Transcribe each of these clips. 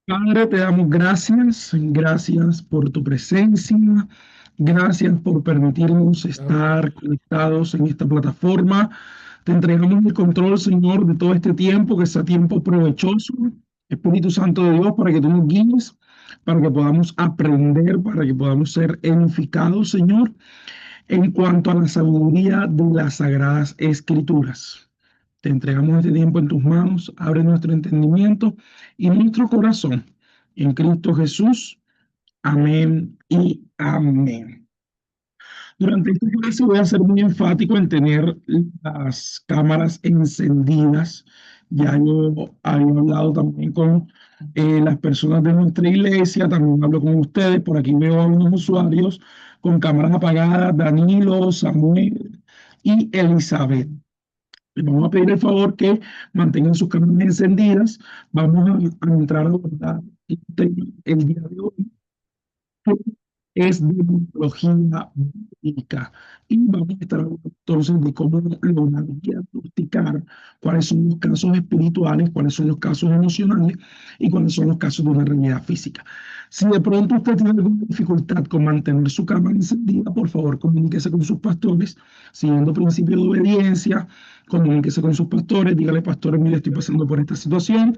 Padre, te damos gracias, gracias por tu presencia, gracias por permitirnos estar conectados en esta plataforma. Te entregamos el control, Señor, de todo este tiempo, que sea tiempo provechoso. Espíritu Santo de Dios, para que tú nos guíes, para que podamos aprender, para que podamos ser edificados, Señor, en cuanto a la sabiduría de las Sagradas Escrituras. Te entregamos este tiempo en tus manos, abre nuestro entendimiento y nuestro corazón. En Cristo Jesús. Amén y amén. Durante esta clase voy a ser muy enfático en tener las cámaras encendidas. Ya yo había hablado también con las personas de nuestra iglesia, también hablo con ustedes. Por aquí veo a unos usuarios con cámaras apagadas, Danilo, Samuel y Elizabeth. Les vamos a pedir el favor que mantengan sus cámaras encendidas. Vamos a entrar a abordar el tema el día de hoy, que es de biología bíblica. Y vamos a estar hablando entonces de cómo lograr diagnosticar cuáles son los casos espirituales, cuáles son los casos emocionales y cuáles son los casos de una realidad física. Si de pronto usted tiene alguna dificultad con mantener su cámara encendida, por favor comuníquese con sus pastores, siguiendo principios de obediencia, comuníquese con sus pastores, dígale, pastores, mire, estoy pasando por esta situación,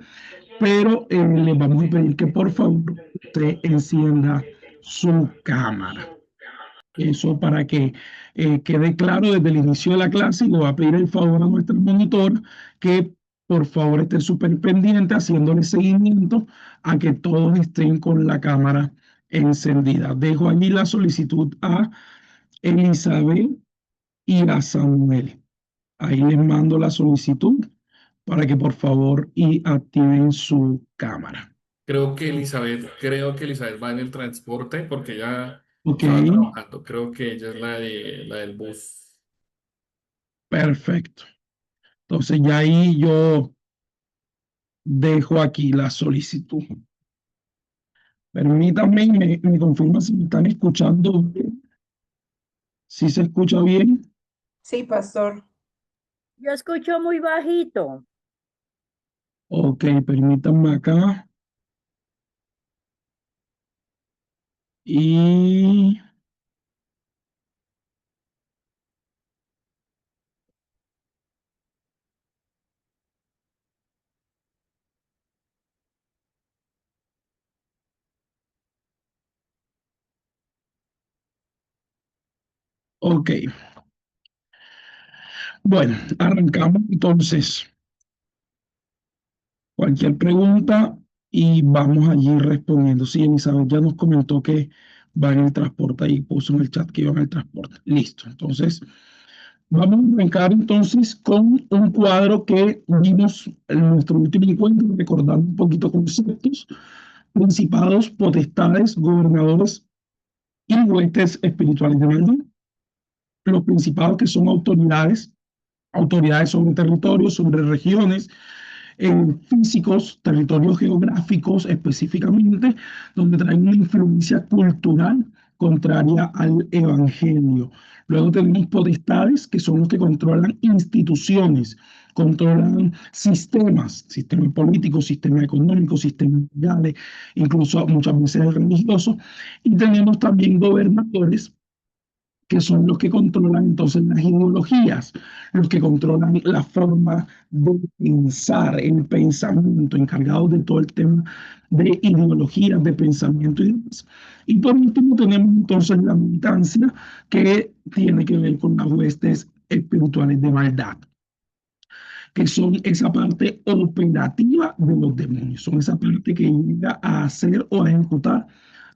pero les vamos a pedir que por favor usted encienda su cámara. Eso para que quede claro desde el inicio de la clase, y le voy a pedir el favor a nuestro monitor que por favor esté súper pendiente haciéndole seguimiento a que todos estén con la cámara encendida. Dejo allí la solicitud a Elizabeth y a Samuel. Ahí les mando la solicitud para que por favor y activen su cámara. Creo que Elizabeth va en el transporte porque ella Ok, estaba trabajando. Creo que ella es la del bus. perfecto. Entonces ya ahí yo dejo aquí la solicitud. Permítanme y me confirman si me están escuchando bien. Si se escucha bien. Sí, pastor. Yo escucho muy bajito. Ok, permítanme acá. Y ok, bueno, arrancamos entonces. Cualquier pregunta y vamos allí respondiendo. Sí, Elizabeth ya nos comentó que va en el transporte, ahí puso en el chat que iba en el transporte. Listo, entonces vamos a arrancar entonces con un cuadro que vimos en nuestro último encuentro, recordando un poquito conceptos: principados, potestades, gobernadores y huestes espirituales de maldad. Los principados, que son autoridades, autoridades sobre territorios, sobre regiones, físicos, territorios geográficos específicamente, donde traen una influencia cultural contraria al evangelio. Luego tenemos potestades, que son los que controlan instituciones, controlan sistemas, sistemas políticos, sistemas económicos, sistemas legales, incluso muchas veces religiosos. Y tenemos también gobernadores, que son los que controlan entonces las ideologías, los que controlan la forma de pensar, el pensamiento, encargados de todo el tema de ideologías, de pensamiento y demás. Y por último tenemos entonces la militancia, que tiene que ver con las huestes espirituales de maldad, que son esa parte operativa de los demonios, son esa parte que llega a hacer o a ejecutar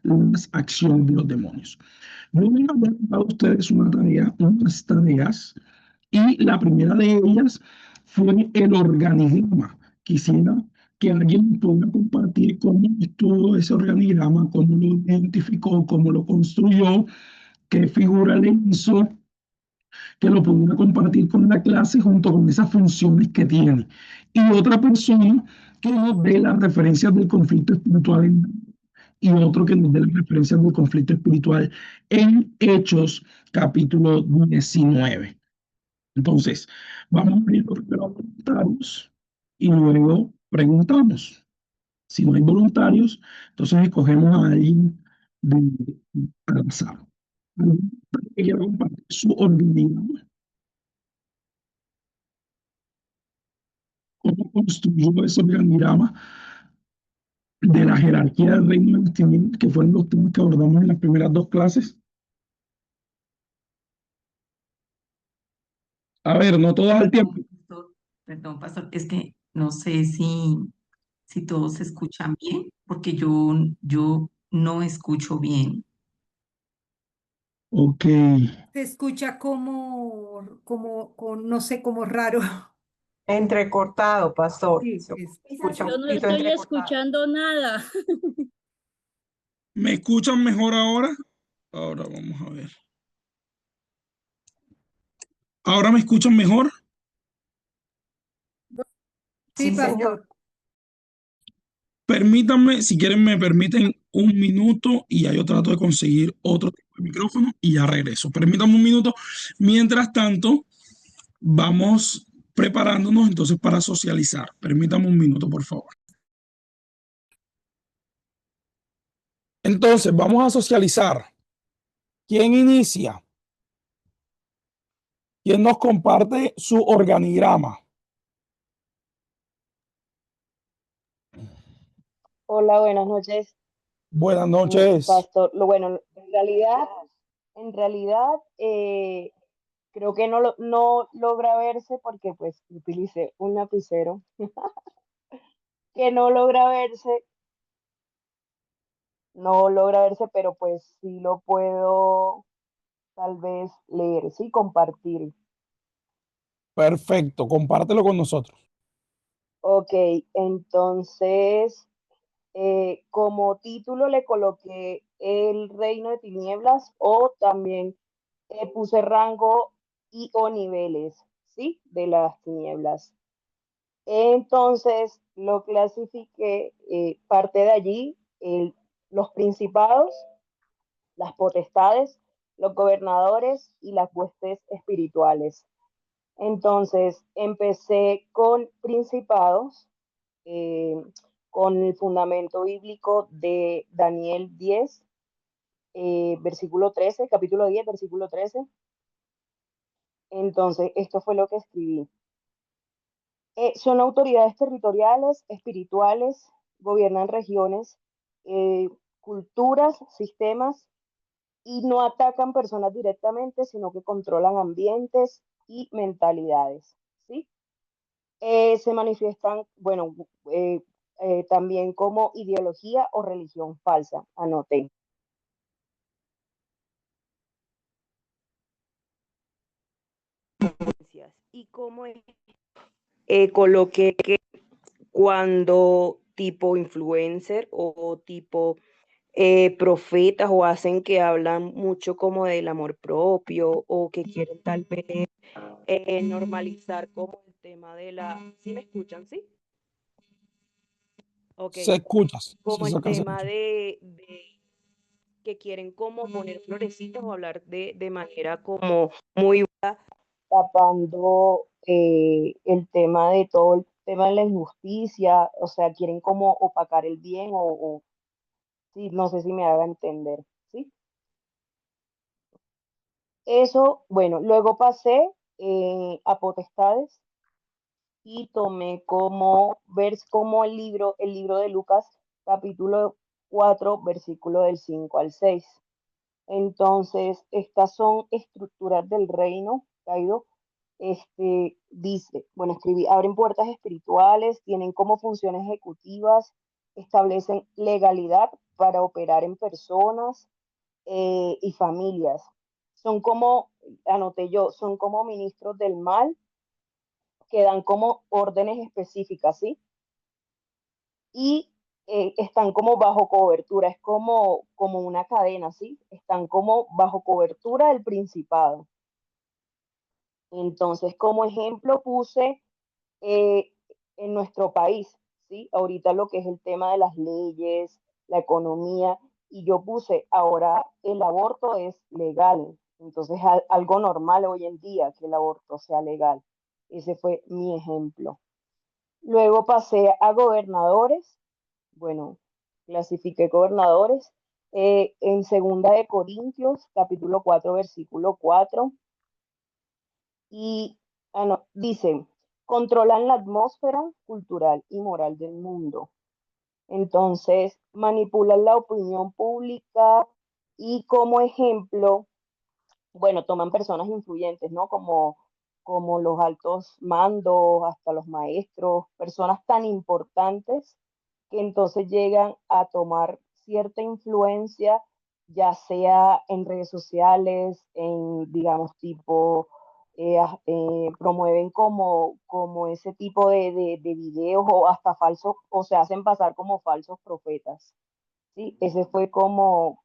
las acciones de los demonios. Yo voy a dar a ustedes una tarea, unas tareas, y la primera de ellas fue el organigrama. Quisiera que alguien pueda compartir cómo estuvo ese organigrama, cómo lo identificó, cómo lo construyó, qué figura le hizo, que lo pudiera compartir con la clase junto con esas funciones que tiene. Y otra persona que nos dé las referencias del conflicto espiritual y otro que nos dé las referencias del conflicto espiritual en Hechos capítulo 19. Entonces, vamos a abrir los primeros comentarios y luego preguntamos. Si no hay voluntarios, entonces escogemos a alguien al azar. Alguien que quiera compartir su organigrama. ¿Cómo construyó ese organigrama de la jerarquía del reino de las tinieblas, que fueron los temas que abordamos en las primeras dos clases? A ver, no todos al tiempo. Perdón, pastor, es que no sé si todos se escuchan bien, porque yo no escucho bien. Ok, Se escucha no sé, como raro. Entrecortado, pastor. Sí, Se es- escucha un Yo no poquito estoy entrecortado. escuchando nada. ¿me escuchan mejor ahora? Ahora vamos a ver. ¿Ahora me escuchan mejor? Sí, Sí, pastor. señor. Permítanme, si quieren me permiten un minuto y ya yo trato de conseguir otro tipo de micrófono y ya regreso. Permítanme un minuto. Mientras tanto, vamos preparándonos entonces para socializar. Permítanme un minuto, por favor. Entonces, vamos a socializar. ¿Quién inicia? ¿Quién nos comparte su organigrama? Hola, buenas noches, Buenas noches. pastor. Bueno, en realidad, creo que no logra verse porque pues utilicé un lapicero que no logra verse, pero pues sí lo puedo tal vez leer, sí, compartir. Perfecto, compártelo con nosotros. Ok, entonces, como título le coloqué El Reino de Tinieblas o también puse rango y o niveles, ¿sí? De las tinieblas. Entonces lo clasifiqué, parte de allí, los principados, las potestades, los gobernadores y las huestes espirituales. Entonces empecé con principados, eh, con el fundamento bíblico de Daniel 10, versículo 13, capítulo 10, versículo 13. Entonces, esto fue lo que escribí. Son autoridades territoriales, espirituales, gobiernan regiones, culturas, sistemas, y no atacan personas directamente, sino que controlan ambientes y mentalidades, ¿sí? Se manifiestan, bueno, también como ideología o religión falsa, anoté. Y como coloqué que cuando tipo influencer o tipo profetas o hacen que hablan mucho como del amor propio o que quieren tal vez normalizar como el tema de la... ¿Sí me escuchan? ¿Sí? Ok. Se escucha. Como Sí, el acá se tema escucha. de que quieren como poner florecitas o hablar de manera como muy tapando el tema de todo el tema de la injusticia, o sea, quieren como opacar el bien o sí, no sé si me haga entender, ¿sí? Eso, bueno, luego pasé a potestades y tomé como, ver como el libro de Lucas, capítulo 4 versículo del 5 al 6. Entonces, estas son estructuras del reino caído. Dice, bueno, escribí, abren puertas espirituales, tienen como funciones ejecutivas, establecen legalidad para operar en personas y familias. Son como, anoté yo, son como ministros del mal que dan como órdenes específicas, ¿sí? Y están como bajo cobertura, es como una cadena, ¿sí? Están como bajo cobertura del principado. Entonces, como ejemplo puse eh, en nuestro país, ¿sí? Ahorita lo que es el tema de las leyes, la economía, y yo puse, ahora el aborto es legal, entonces algo normal hoy en día que el aborto sea legal. Ese fue mi ejemplo. Luego pasé a gobernadores Bueno, clasifiqué gobernadores. En Segunda de Corintios, capítulo 4, versículo 4, y no, dice, controlan la atmósfera cultural y moral del mundo. Entonces, manipulan la opinión pública y como ejemplo, bueno, toman personas influyentes, ¿no? Como los altos mandos, hasta los maestros, personas tan importantes que entonces llegan a tomar cierta influencia, ya sea en redes sociales, en, digamos, tipo, promueven como ese tipo de videos o hasta falsos, o se hacen pasar como falsos profetas, ¿sí? Ese fue como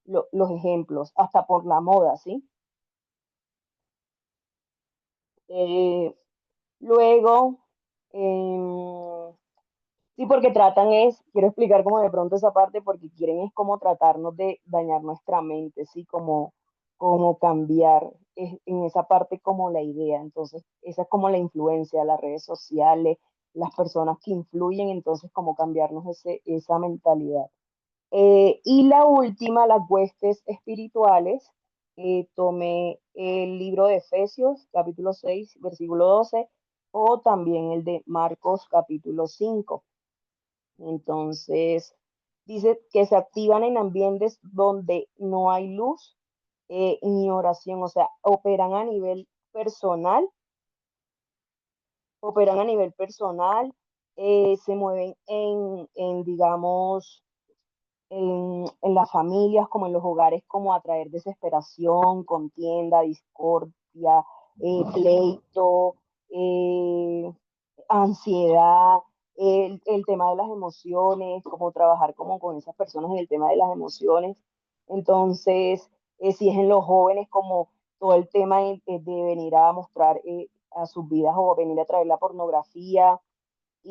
los ejemplos, hasta por la moda, ¿sí? Eh, luego, em, sí, porque quiero explicar como de pronto esa parte, porque quieren es como tratarnos de dañar nuestra mente, ¿sí? Como cambiar en esa parte como la idea. Entonces, esa es como la influencia, las redes sociales, las personas que influyen, entonces como cambiarnos esa mentalidad. Y la última, las huestes espirituales, tomé el libro de Efesios, capítulo 6 versículo 12 o también el de Marcos, capítulo 5. Entonces, dice que se activan en ambientes donde no hay luz ni oración, o sea, operan a nivel personal, se mueven digamos, en las familias, como en los hogares, como atraer desesperación, contienda, discordia, pleito, eh, ansiedad, el tema de las emociones, como trabajar como con esas personas en el tema de las emociones. Entonces, si es en los jóvenes, como todo el tema de venir a mostrar a sus vidas o venir a traer la pornografía,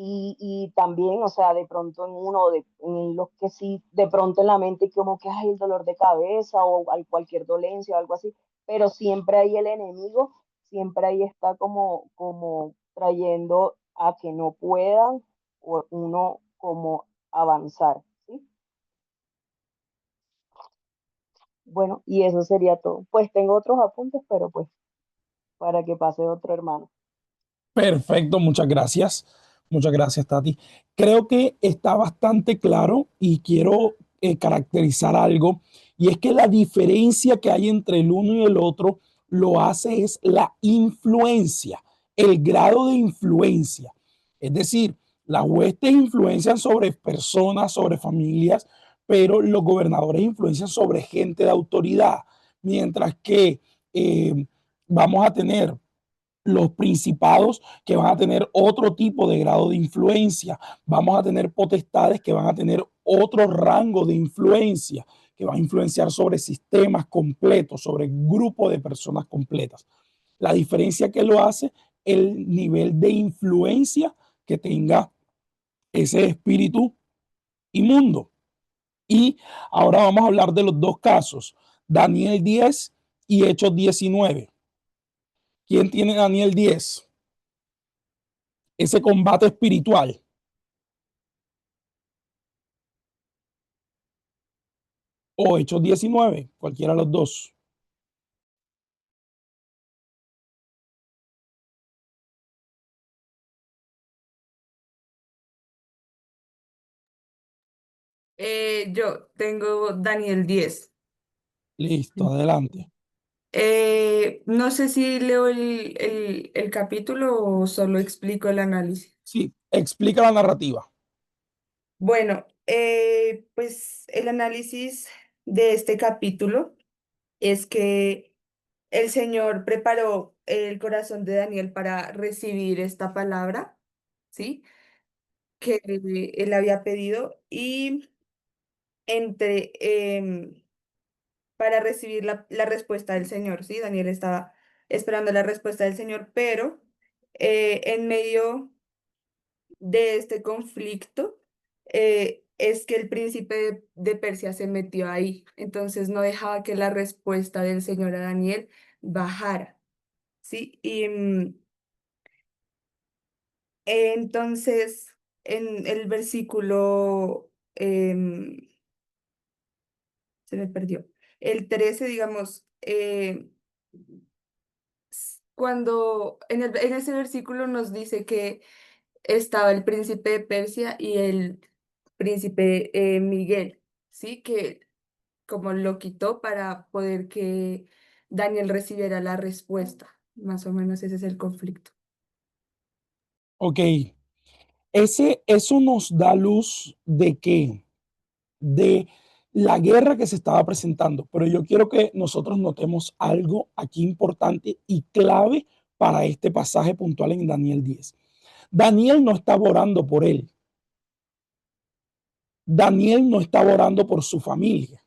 y también, o sea, de pronto en los que sí, de pronto en la mente como que hay el dolor de cabeza o hay cualquier dolencia o algo así, pero siempre ahí el enemigo, siempre ahí está como trayendo a que no puedan o uno como avanzar, ¿sí? Bueno, y eso sería todo. Pues tengo otros apuntes, pero pues para que pase otro hermano. Perfecto, muchas gracias. Muchas gracias, Tati. Creo que está bastante claro y quiero caracterizar algo, y es que la diferencia que hay entre el uno y el otro lo hace es la influencia, el grado de influencia. Es decir, las huestes influencian sobre personas, sobre familias, pero los gobernadores influencian sobre gente de autoridad, mientras que vamos a tener los principados que van a tener otro tipo de grado de influencia. Vamos a tener potestades que van a tener otro rango de influencia, que van a influenciar sobre sistemas completos, sobre grupos de personas completas. La diferencia que lo hace, el nivel de influencia que tenga ese espíritu inmundo. Y ahora vamos a hablar de los dos casos, Daniel 10 y Hechos 19. ¿Quién tiene Daniel 10? Ese combate espiritual. O Hechos 19, cualquiera de los dos. Yo tengo Daniel 10. Listo, adelante. No sé si leo el capítulo o solo explico el análisis. Sí, explica la narrativa. Bueno, pues el análisis de este capítulo es que el Señor preparó el corazón de Daniel para recibir esta palabra, ¿sí? Que él había pedido y entre para recibir la respuesta del Señor, ¿sí? Daniel estaba esperando la respuesta del Señor, pero en medio de este conflicto es que el príncipe de Persia se metió ahí, entonces no dejaba que la respuesta del Señor a Daniel bajara, ¿sí? Y entonces en el versículo, se me perdió, el 13, digamos, cuando en ese versículo nos dice que estaba el príncipe de Persia y el príncipe Miguel, ¿sí? Que como lo quitó para poder que Daniel recibiera la respuesta. Más o menos ese es el conflicto. Ok, eso nos da luz de qué, de la guerra que se estaba presentando, pero yo quiero que nosotros notemos algo aquí importante y clave para este pasaje puntual en Daniel 10. Daniel no estaba orando por él. Daniel no estaba orando por su familia.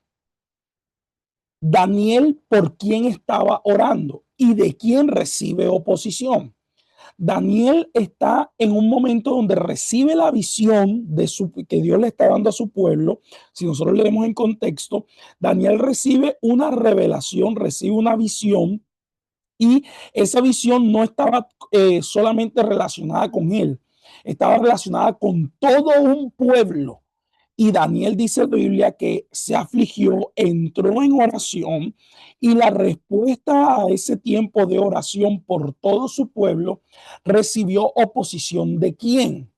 Daniel, ¿por quién estaba orando y de quién recibe oposición? Daniel está en un momento donde recibe la visión que Dios le está dando a su pueblo. Si nosotros leemos en contexto, Daniel recibe una revelación, recibe una visión, y esa visión no estaba solamente relacionada con él, estaba relacionada con todo un pueblo. Y Daniel dice en la Biblia que se afligió, entró en oración, y la respuesta a ese tiempo de oración por todo su pueblo recibió oposición. ¿De quién?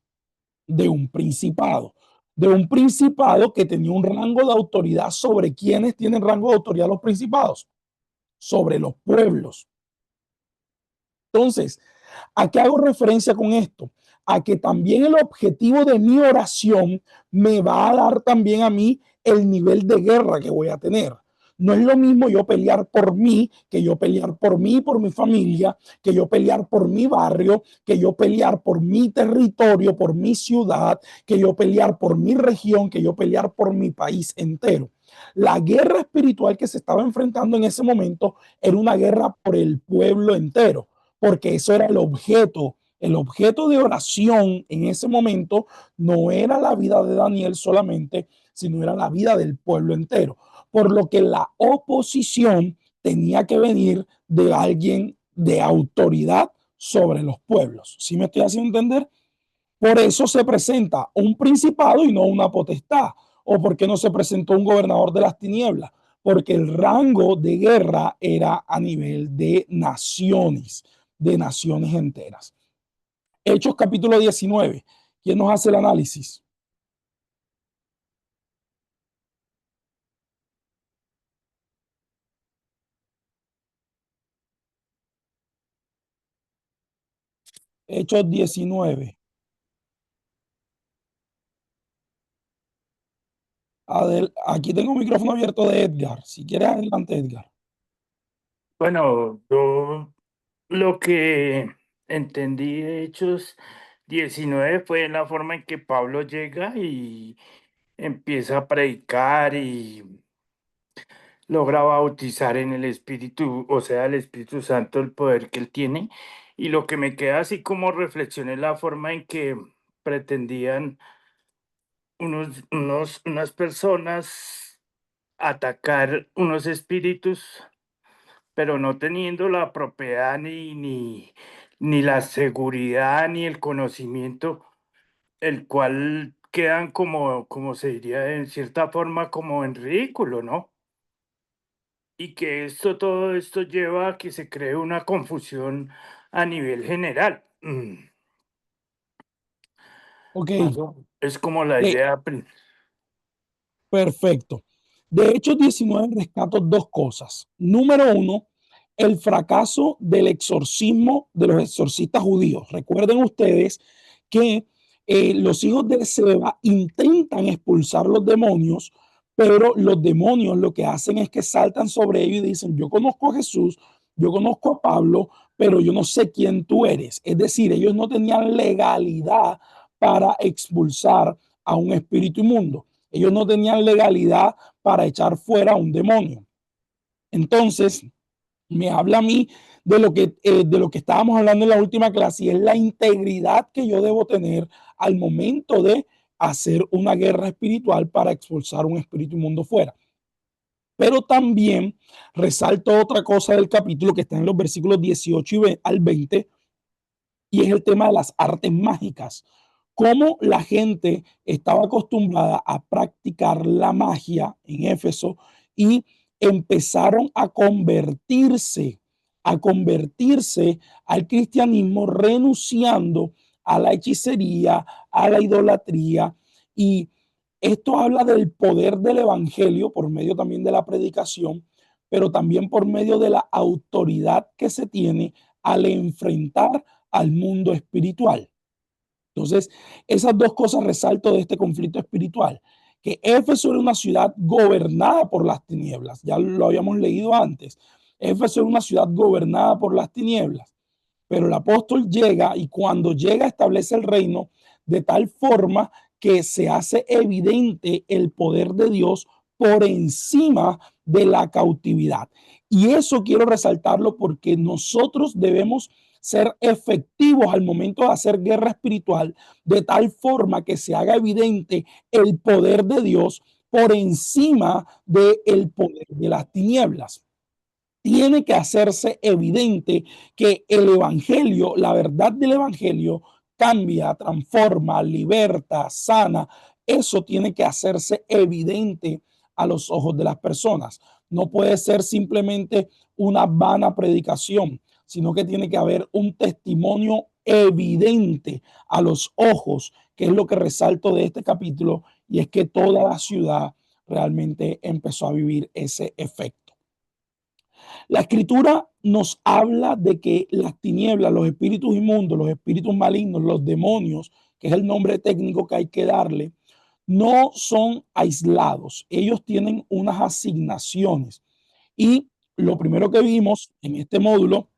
De un principado. De un principado que tenía un rango de autoridad. ¿Sobre quiénes tienen rango de autoridad los principados? Sobre los pueblos. Entonces, ¿a qué hago referencia con esto? A que también el objetivo de mi oración me va a dar también a mí el nivel de guerra que voy a tener. No es lo mismo yo pelear por mí, que yo pelear por mí y por mi familia, que yo pelear por mi barrio, que yo pelear por mi territorio, por mi ciudad, que yo pelear por mi región, que yo pelear por mi país entero. La guerra espiritual que se estaba enfrentando en ese momento era una guerra por el pueblo entero, porque eso era el objeto. El objeto de oración en ese momento no era la vida de Daniel solamente, sino era la vida del pueblo entero. Por lo que la oposición tenía que venir de alguien de autoridad sobre los pueblos. ¿Sí me estoy haciendo entender? Por eso se presenta un principado y no una potestad. ¿O por qué no se presentó un gobernador de las tinieblas? Porque el rango de guerra era a nivel de naciones enteras. Hechos capítulo 19. ¿Quién nos hace el análisis? Hechos 19. Aquí tengo un micrófono abierto de Edgar. Si quieres, adelante, Edgar. Bueno, yo lo que entendí de Hechos 19 fue la forma en que Pablo llega y empieza a predicar y logra bautizar en el Espíritu, o sea, el Espíritu Santo, el poder que él tiene. Y lo que me queda así como reflexión es la forma en que pretendían unas personas atacar unos espíritus, pero no teniendo la propiedad ni la seguridad ni el conocimiento, el cual quedan como se diría en cierta forma como en ridículo, ¿no? Y que todo esto lleva a que se cree una confusión a nivel general. Ok. Es como la idea. Perfecto. De hecho, 19 rescato dos cosas. Número uno, el fracaso del exorcismo de los exorcistas judíos. Recuerden ustedes que los hijos de Seba intentan expulsar los demonios, pero los demonios lo que hacen es que saltan sobre ellos y dicen, yo conozco a Jesús, yo conozco a Pablo, pero yo no sé quién tú eres. Es decir, ellos no tenían legalidad para expulsar a un espíritu inmundo. Ellos no tenían legalidad para echar fuera a un demonio. Entonces, me habla a mí de lo que estábamos hablando en la última clase, y es la integridad que yo debo tener al momento de hacer una guerra espiritual para expulsar un espíritu inmundo fuera. Pero también resalto otra cosa del capítulo que está en los versículos 18 al 20, y es el tema de las artes mágicas. cómo la gente estaba acostumbrada a practicar la magia en Éfeso y empezaron a convertirse al cristianismo, renunciando a la hechicería, a la idolatría. Y esto habla del poder del evangelio por medio también de la predicación, pero también por medio de la autoridad que se tiene al enfrentar al mundo espiritual. Entonces, esas dos cosas resalto de este conflicto espiritual, que Éfeso era una ciudad gobernada por las tinieblas, ya lo habíamos leído antes. Éfeso era una ciudad gobernada por las tinieblas, pero el apóstol llega y cuando llega establece el reino de tal forma que se hace evidente el poder de Dios por encima de la cautividad. Y eso quiero resaltarlo porque nosotros debemos ser efectivos al momento de hacer guerra espiritual, de tal forma que se haga evidente el poder de Dios por encima del poder de las tinieblas. Tiene que hacerse evidente que el evangelio, la verdad del evangelio, cambia, transforma, liberta, sana. Eso tiene que hacerse evidente a los ojos de las personas. No puede ser simplemente una vana predicación, sino que tiene que haber un testimonio evidente a los ojos, que es lo que resalto de este capítulo, y es que toda la ciudad realmente empezó a vivir ese efecto. La escritura nos habla de que las tinieblas, los espíritus inmundos, los espíritus malignos, los demonios, que es el nombre técnico que hay que darle, no son aislados. Ellos tienen unas asignaciones. Y lo primero que vimos en este módulo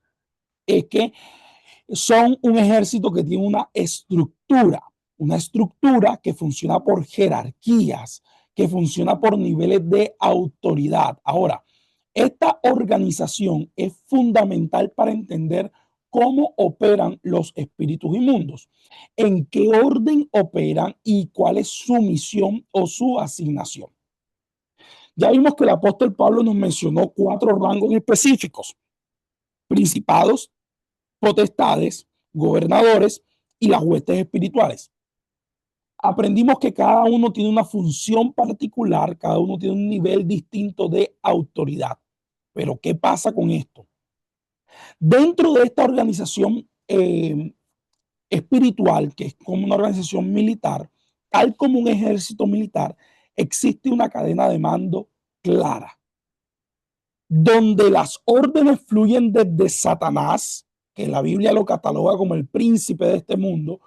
es que son un ejército que tiene una estructura que funciona por jerarquías, que funciona por niveles de autoridad. Ahora, esta organización es fundamental para entender cómo operan los espíritus inmundos, en qué orden operan y cuál es su misión o su asignación. Ya vimos que el apóstol Pablo nos mencionó 4 rangos específicos: principados, potestades, gobernadores y las huestes espirituales. Aprendimos que cada uno tiene una función particular, cada uno tiene un nivel distinto de autoridad. Pero ¿qué pasa con esto? Dentro de esta organización espiritual, que es como una organización militar, tal como un ejército militar, existe una cadena de mando clara, donde las órdenes fluyen desde Satanás, que la Biblia lo cataloga como el príncipe de este mundo,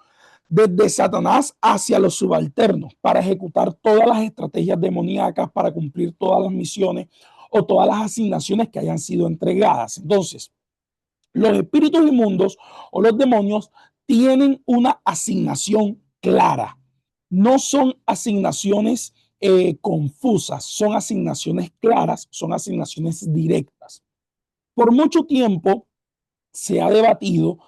desde Satanás hacia los subalternos, para ejecutar todas las estrategias demoníacas, para cumplir todas las misiones o todas las asignaciones que hayan sido entregadas. Entonces, los espíritus inmundos o los demonios tienen una asignación clara. No son asignaciones confusas, son asignaciones claras, son asignaciones directas. Por mucho tiempo se ha debatido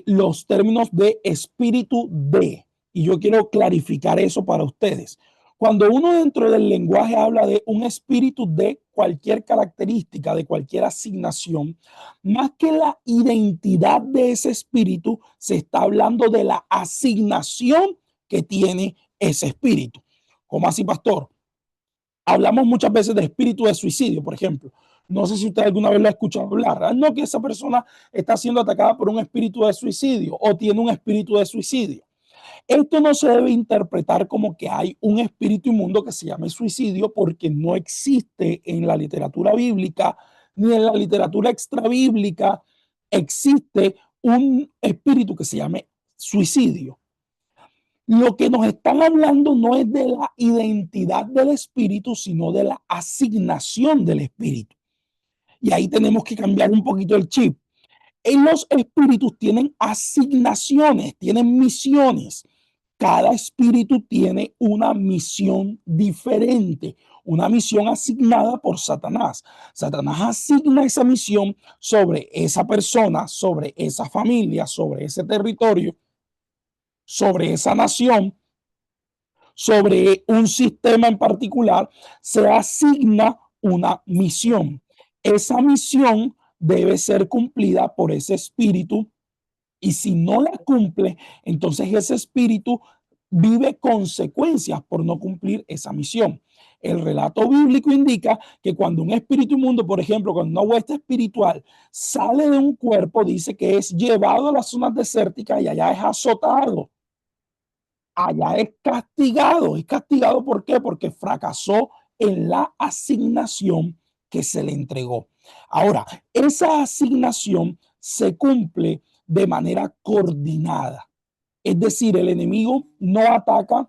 los términos de espíritu de, y yo quiero clarificar eso para ustedes. Cuando uno dentro del lenguaje habla de un espíritu de cualquier característica, de cualquier asignación, más que la identidad de ese espíritu, se está hablando de la asignación que tiene ese espíritu. ¿Cómo así, pastor? Hablamos muchas veces de espíritu de suicidio, por ejemplo. No sé si usted alguna vez lo ha escuchado hablar. No, que esa persona está siendo atacada por un espíritu de suicidio o tiene un espíritu de suicidio. Esto no se debe interpretar como que hay un espíritu inmundo que se llame suicidio, porque no existe en la literatura bíblica ni en la literatura extrabíblica existe un espíritu que se llame suicidio. Lo que nos están hablando no es de la identidad del espíritu, sino de la asignación del espíritu. Y ahí tenemos que cambiar un poquito el chip. En los espíritus tienen asignaciones, tienen misiones. Cada espíritu tiene una misión diferente, una misión asignada por Satanás. Satanás asigna esa misión sobre esa persona, sobre esa familia, sobre ese territorio, sobre esa nación, sobre un sistema en particular. Se asigna una misión. Esa misión debe ser cumplida por ese espíritu, y si no la cumple, entonces ese espíritu vive consecuencias por no cumplir esa misión. El relato bíblico indica que cuando un espíritu inmundo, por ejemplo, cuando una hueste espiritual sale de un cuerpo, dice que es llevado a las zonas desérticas y allá es azotado, allá es castigado. ¿Es castigado por qué? Porque fracasó en la asignación que se le entregó. Ahora, esa asignación se cumple de manera coordinada. Es decir, el enemigo no ataca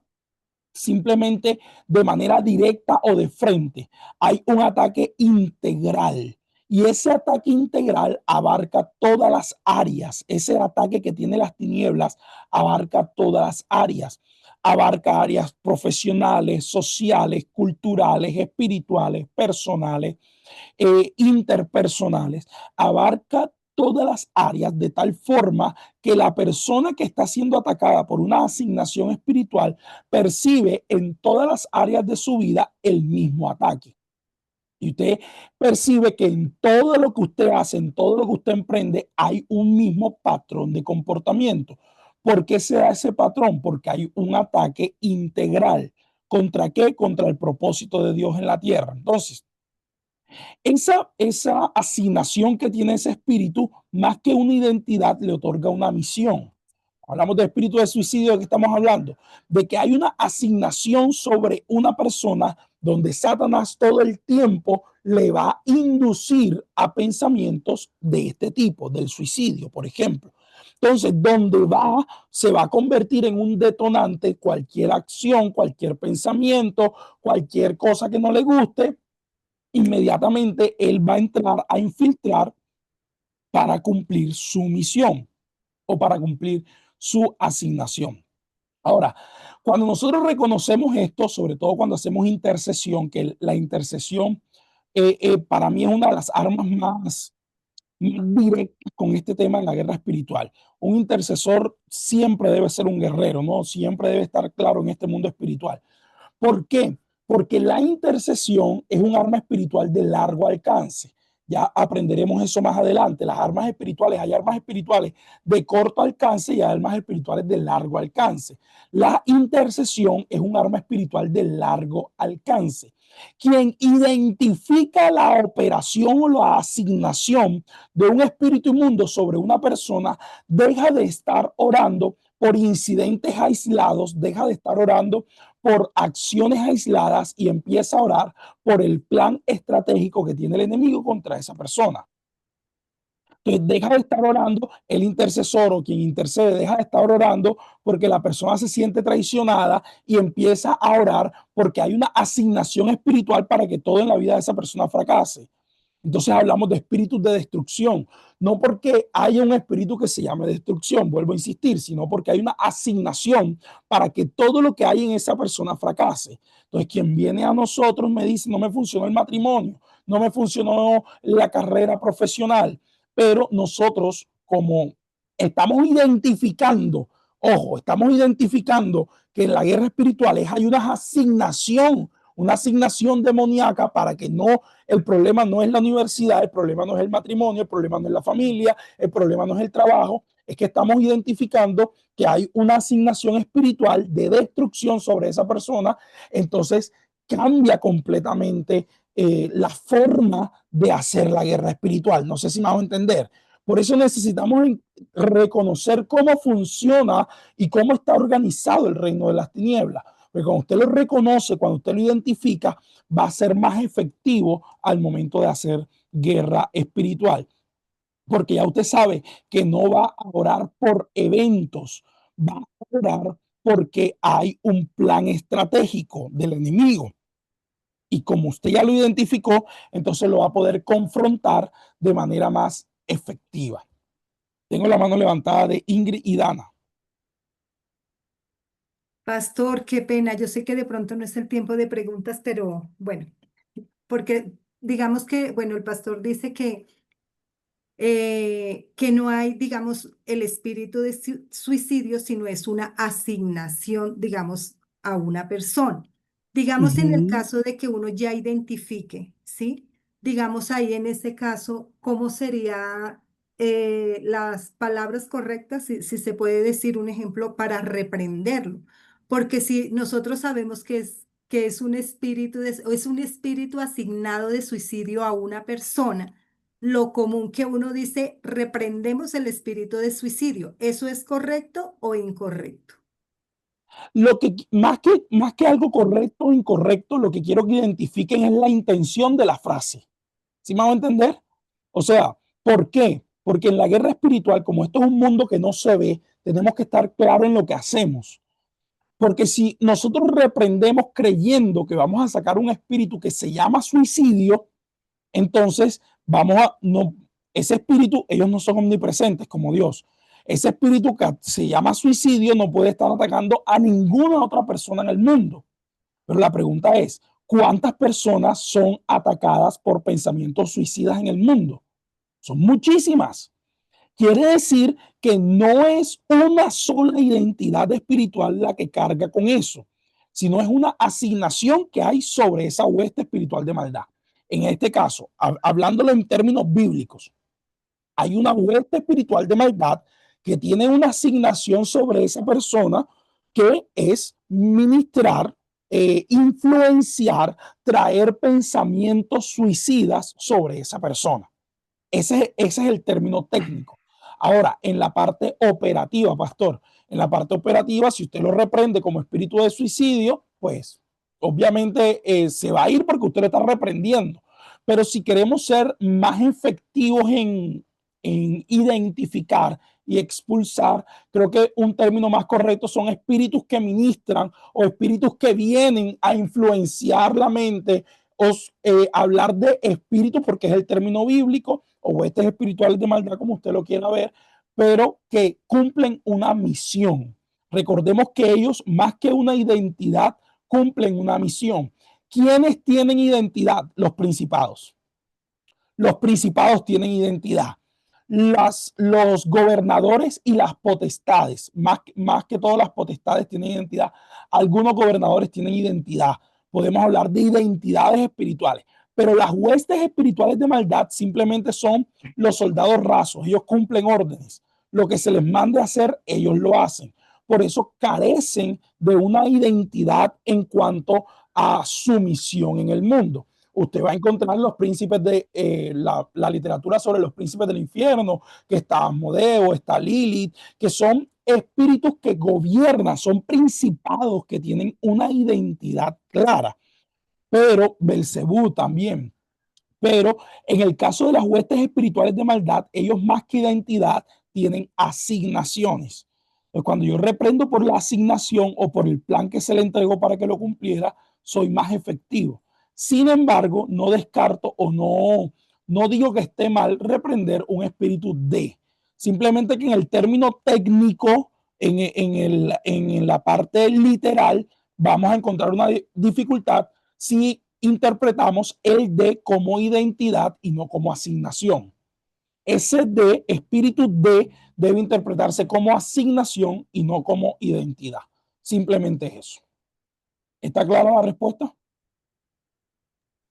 simplemente de manera directa o de frente. Hay un ataque integral. Y ese ataque integral abarca todas las áreas. Ese ataque que tiene las tinieblas abarca todas las áreas. Abarca áreas profesionales, sociales, culturales, espirituales, personales, interpersonales. Abarca todas las áreas de tal forma que la persona que está siendo atacada por una asignación espiritual percibe en todas las áreas de su vida el mismo ataque. Y usted percibe que en todo lo que usted hace, en todo lo que usted emprende, hay un mismo patrón de comportamiento. ¿Por qué se da ese patrón? Porque hay un ataque integral. ¿Contra qué? Contra el propósito de Dios en la tierra. Entonces, esa asignación que tiene ese espíritu, más que una identidad, le otorga una misión. Hablamos de espíritu de suicidio, que estamos hablando, de que hay una asignación sobre una persona donde Satanás todo el tiempo le va a inducir a pensamientos de este tipo, del suicidio, por ejemplo. Entonces, donde va, se va a convertir en un detonante cualquier acción, cualquier pensamiento, cualquier cosa que no le guste, inmediatamente él va a entrar a infiltrar para cumplir su misión o para cumplir su asignación. Ahora, cuando nosotros reconocemos esto, sobre todo cuando hacemos intercesión, que la intercesión para mí es una de las armas más directas con este tema en la guerra espiritual. Un intercesor siempre debe ser un guerrero, ¿no? Siempre debe estar claro en este mundo espiritual. ¿Por qué? Porque la intercesión es un arma espiritual de largo alcance. Ya aprenderemos eso más adelante. Las armas espirituales, hay armas espirituales de corto alcance y hay armas espirituales de largo alcance. La intercesión es un arma espiritual de largo alcance. Quien identifica la operación o la asignación de un espíritu inmundo sobre una persona deja de estar orando por incidentes aislados, deja de estar orando por acciones aisladas y empieza a orar por el plan estratégico que tiene el enemigo contra esa persona. Entonces deja de estar orando el intercesor o quien intercede, deja de estar orando porque la persona se siente traicionada y empieza a orar porque hay una asignación espiritual para que todo en la vida de esa persona fracase. Entonces hablamos de espíritus de destrucción, no porque haya un espíritu que se llame destrucción, vuelvo a insistir, sino porque hay una asignación para que todo lo que hay en esa persona fracase. Entonces quien viene a nosotros me dice, no me funcionó el matrimonio, no me funcionó la carrera profesional, pero nosotros como estamos identificando, ojo, estamos identificando que en la guerra espiritual hay una asignación demoníaca para que no, el problema no es la universidad, el problema no es el matrimonio, el problema no es la familia, el problema no es el trabajo, es que estamos identificando que hay una asignación espiritual de destrucción sobre esa persona, entonces cambia completamente la forma de hacer la guerra espiritual. No sé si me hago entender. Por eso necesitamos reconocer cómo funciona y cómo está organizado el reino de las tinieblas. Porque cuando usted lo reconoce, cuando usted lo identifica, va a ser más efectivo al momento de hacer guerra espiritual. Porque ya usted sabe que no va a orar por eventos, va a orar porque hay un plan estratégico del enemigo. Y como usted ya lo identificó, entonces lo va a poder confrontar de manera más efectiva. Tengo la mano levantada de Ingrid y Dana. Pastor, qué pena. Yo sé que de pronto no es el tiempo de preguntas, pero bueno, porque digamos que, bueno, el pastor dice que no hay, digamos, el espíritu de suicidio, sino es una asignación, digamos, a una persona. Digamos, en el caso de que uno ya identifique, ¿sí? Digamos ahí en ese caso, ¿cómo sería las palabras correctas, si se puede decir un ejemplo, para reprenderlo? Porque si nosotros sabemos que es un espíritu, es un espíritu asignado de suicidio a una persona, lo común que uno dice, reprendemos el espíritu de suicidio. ¿Eso es correcto o incorrecto? Lo que, más que algo correcto o incorrecto, lo que quiero que identifiquen es la intención de la frase. ¿Sí me van a entender? O sea, ¿por qué? Porque en la guerra espiritual, como esto es un mundo que no se ve, tenemos que estar claros en lo que hacemos. Porque si nosotros reprendemos creyendo que vamos a sacar un espíritu que se llama suicidio, entonces ese espíritu, ellos no son omnipresentes como Dios. Ese espíritu que se llama suicidio no puede estar atacando a ninguna otra persona en el mundo. Pero la pregunta es, ¿cuántas personas son atacadas por pensamientos suicidas en el mundo? Son muchísimas. Quiere decir que no es una sola identidad espiritual la que carga con eso, sino es una asignación que hay sobre esa hueste espiritual de maldad. En este caso, hablándolo en términos bíblicos, hay una hueste espiritual de maldad que tiene una asignación sobre esa persona que es ministrar, influenciar, traer pensamientos suicidas sobre esa persona. Ese es el término técnico. Ahora, en la parte operativa, pastor, en la parte operativa, si usted lo reprende como espíritu de suicidio, pues obviamente se va a ir porque usted lo está reprendiendo. Pero si queremos ser más efectivos en identificar y expulsar, creo que un término más correcto son espíritus que ministran o espíritus que vienen a influenciar la mente o hablar de espíritu porque es el término bíblico o huestes espirituales de maldad como usted lo quiera ver, pero que cumplen una misión. Recordemos que ellos más que una identidad cumplen una misión. ¿Quiénes tienen identidad? Los principados. Los principados tienen identidad. Los gobernadores y las potestades, más que todas las potestades tienen identidad. Algunos gobernadores tienen identidad. Podemos hablar de identidades espirituales, pero las huestes espirituales de maldad simplemente son los soldados rasos. Ellos cumplen órdenes. Lo que se les mande a hacer, ellos lo hacen. Por eso carecen de una identidad en cuanto a su misión en el mundo. Usted va a encontrar los príncipes de la literatura sobre los príncipes del infierno, que está Asmodeo, está Lilith, que son espíritus que gobiernan, son principados que tienen una identidad clara, pero Belcebú también. Pero en el caso de las huestes espirituales de maldad, ellos más que identidad tienen asignaciones. Entonces, cuando yo reprendo por la asignación o por el plan que se le entregó para que lo cumpliera, soy más efectivo. Sin embargo, no descarto o no digo que esté mal reprender un espíritu de. Simplemente que en el término técnico, en la parte literal, vamos a encontrar una dificultad si interpretamos el de como identidad y no como asignación. Ese de, espíritu de, debe interpretarse como asignación y no como identidad. Simplemente es eso. ¿Está clara la respuesta?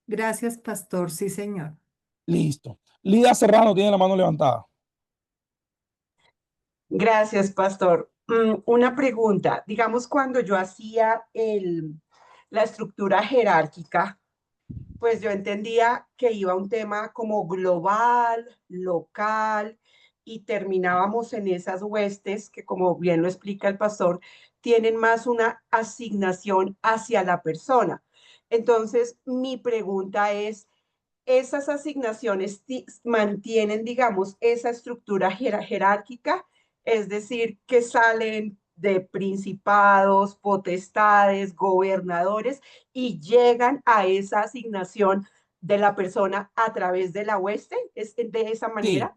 Gracias, pastor. Sí, señor. Listo. Lida Serrano tiene la mano levantada. Gracias, pastor. Una pregunta. Digamos, cuando yo hacía la estructura jerárquica, pues yo entendía que iba un tema como global, local, y terminábamos en esas huestes que, como bien lo explica el pastor, tienen más una asignación hacia la persona. Entonces, mi pregunta es, ¿esas asignaciones mantienen, digamos, esa estructura jerárquica? Es decir, que salen de principados, potestades, gobernadores y llegan a esa asignación de la persona a través de la hueste. ¿Es de esa manera?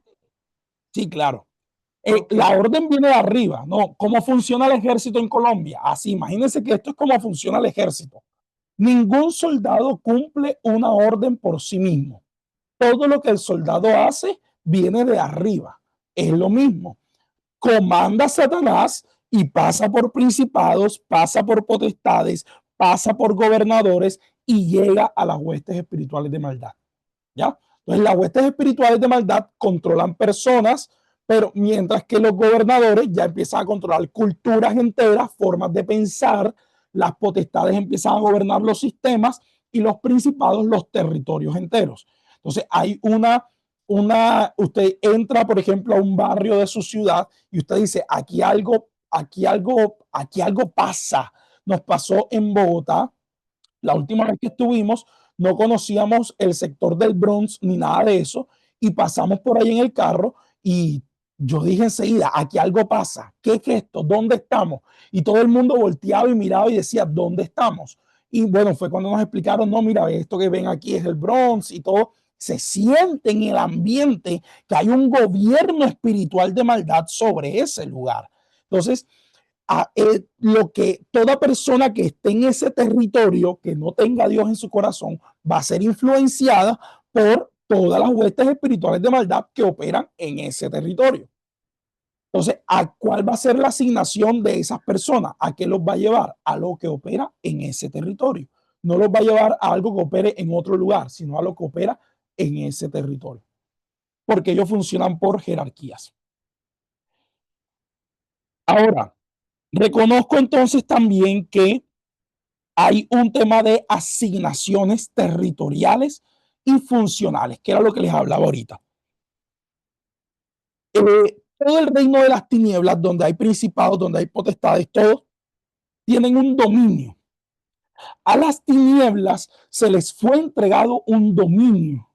Sí, claro. Ok. La orden viene de arriba, ¿no? ¿Cómo funciona el ejército en Colombia? Así, imagínense que esto es como funciona el ejército. Ningún soldado cumple una orden por sí mismo. Todo lo que el soldado hace viene de arriba. Es lo mismo. Comanda Satanás y pasa por principados, pasa por potestades, pasa por gobernadores y llega a las huestes espirituales de maldad. ¿Ya? Entonces, las huestes espirituales de maldad controlan personas, Pero mientras que los gobernadores ya empiezan a controlar culturas enteras, formas de pensar, las potestades empiezan a gobernar los sistemas y los principados los territorios enteros. Entonces hay usted entra, por ejemplo, a un barrio de su ciudad y usted dice, aquí algo pasa. Nos pasó en Bogotá, la última vez que estuvimos, no conocíamos el sector del Bronx ni nada de eso y pasamos por ahí en el carro y yo dije enseguida, aquí algo pasa. ¿Qué es esto? ¿Dónde estamos? Y todo el mundo volteaba y miraba y decía, ¿dónde estamos? Y bueno, fue cuando nos explicaron, no, mira, esto que ven aquí es el Bronx y todo. Se siente en el ambiente que hay un gobierno espiritual de maldad sobre ese lugar. Entonces, lo que toda persona que esté en ese territorio, que no tenga a Dios en su corazón, va a ser influenciada por todas las huestes espirituales de maldad que operan en ese territorio. Entonces, ¿a cuál va a ser la asignación de esas personas? ¿A qué los va a llevar? A lo que opera en ese territorio. No los va a llevar a algo que opere en otro lugar, sino a lo que opera en ese territorio. Porque ellos funcionan por jerarquías. Ahora, reconozco entonces también que hay un tema de asignaciones territoriales y funcionales, que era lo que les hablaba ahorita. Todo el reino de las tinieblas, donde hay principados, donde hay potestades, todos tienen un dominio. A las tinieblas se les fue entregado un dominio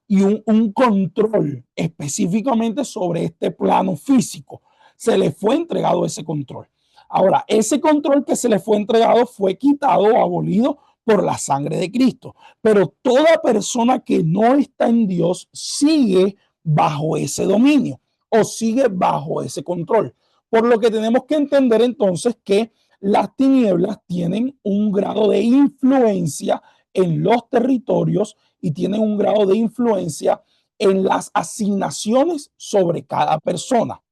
y un control específicamente sobre este plano físico. Se les fue entregado ese control. Ahora, ese control que se les fue entregado fue quitado o abolido por la sangre de Cristo. Pero toda persona que no está en Dios sigue bajo ese dominio o sigue bajo ese control. Por lo que tenemos que entender entonces que las tinieblas tienen un grado de influencia en los territorios y tienen un grado de influencia en las asignaciones sobre cada persona.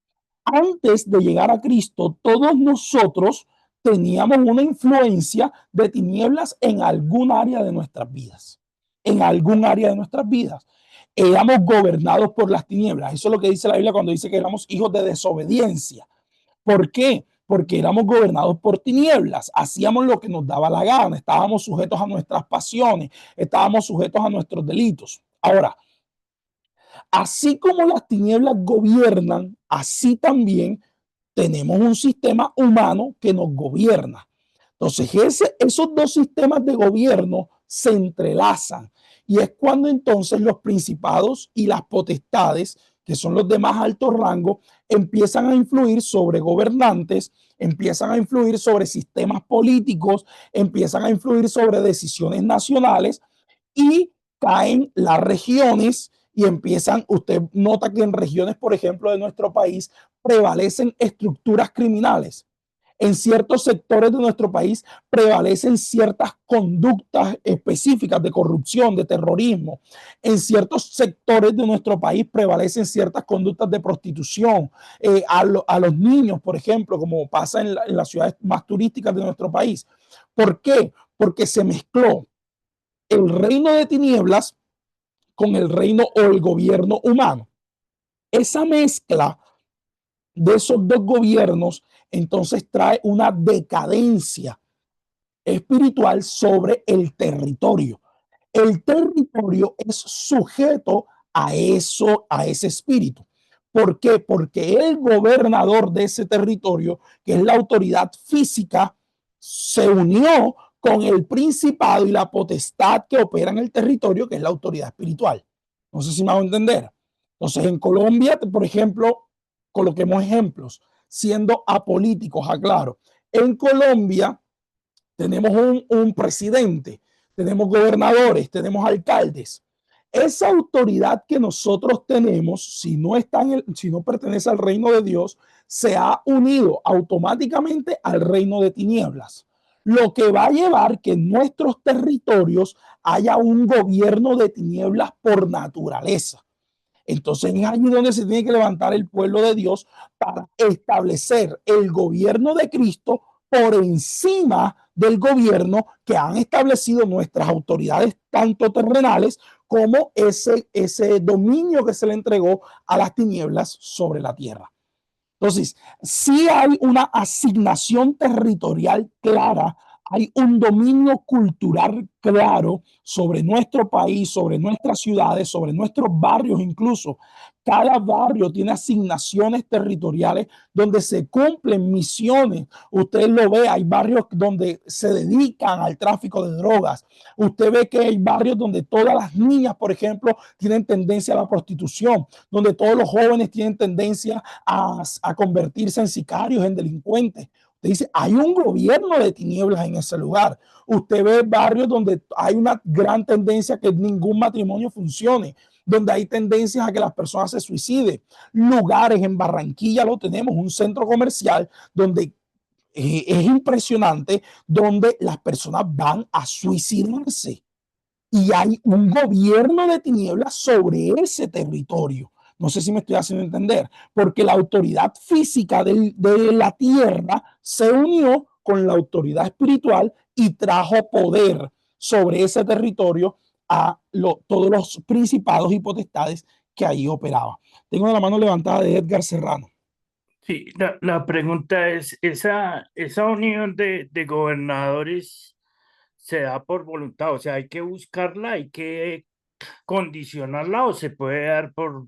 Antes de llegar a Cristo, todos nosotros teníamos una influencia de tinieblas en algún área de nuestras vidas. En algún área de nuestras vidas. Éramos gobernados por las tinieblas. Eso es lo que dice la Biblia cuando dice que éramos hijos de desobediencia. ¿Por qué? Porque éramos gobernados por tinieblas, hacíamos lo que nos daba la gana, estábamos sujetos a nuestras pasiones, estábamos sujetos a nuestros delitos. Ahora, así como las tinieblas gobiernan, así también tenemos un sistema humano que nos gobierna. Entonces, esos dos sistemas de gobierno se entrelazan y es cuando entonces los principados y las potestades, que son los de más alto rango, empiezan a influir sobre gobernantes, empiezan a influir sobre sistemas políticos, empiezan a influir sobre decisiones nacionales y caen las regiones y empiezan, usted nota que en regiones, por ejemplo, de nuestro país, prevalecen estructuras criminales. En ciertos sectores de nuestro país prevalecen ciertas conductas específicas de corrupción, de terrorismo. En ciertos sectores de nuestro país prevalecen ciertas conductas de prostitución. A los niños, por ejemplo, como pasa en las ciudades más turísticas de nuestro país. ¿Por qué? Porque se mezcló el reino de tinieblas con el reino o el gobierno humano. Esa mezcla de esos dos gobiernos entonces trae una decadencia espiritual sobre el territorio. El territorio es sujeto a eso, a ese espíritu. ¿Por qué? Porque el gobernador de ese territorio, que es la autoridad física, se unió con el principado y la potestad que opera en el territorio, que es la autoridad espiritual. No sé si me hago entender. Entonces, en Colombia, por ejemplo, coloquemos ejemplos, siendo apolíticos, aclaro. En Colombia tenemos un presidente, tenemos gobernadores, tenemos alcaldes. Esa autoridad que nosotros tenemos, si no pertenece al reino de Dios, se ha unido automáticamente al reino de tinieblas. Lo que va a llevar que en nuestros territorios haya un gobierno de tinieblas por naturaleza. Entonces es allí donde se tiene que levantar el pueblo de Dios para establecer el gobierno de Cristo por encima del gobierno que han establecido nuestras autoridades, tanto terrenales como ese dominio que se le entregó a las tinieblas sobre la tierra. Entonces, sí hay una asignación territorial clara, hay un dominio cultural claro sobre nuestro país, sobre nuestras ciudades, sobre nuestros barrios incluso. Cada barrio tiene asignaciones territoriales donde se cumplen misiones. Usted lo ve, hay barrios donde se dedican al tráfico de drogas. Usted ve que hay barrios donde todas las niñas, por ejemplo, tienen tendencia a la prostitución, donde todos los jóvenes tienen tendencia a convertirse en sicarios, en delincuentes. Usted dice, hay un gobierno de tinieblas en ese lugar. Usted ve barrios donde hay una gran tendencia a que ningún matrimonio funcione, donde hay tendencias a que las personas se suiciden. Lugares en Barranquilla lo tenemos, un centro comercial donde es impresionante, donde las personas van a suicidarse. Y hay un gobierno de tinieblas sobre ese territorio. No sé si me estoy haciendo entender, porque la autoridad física de la tierra se unió con la autoridad espiritual y trajo poder sobre ese territorio a todos los principados y potestades que ahí operaban. Tengo la mano levantada de Edgar Serrano. Sí, la pregunta es, ¿esa unión de gobernadores se da por voluntad? O sea, ¿hay que buscarla, hay que condicionarla o se puede dar o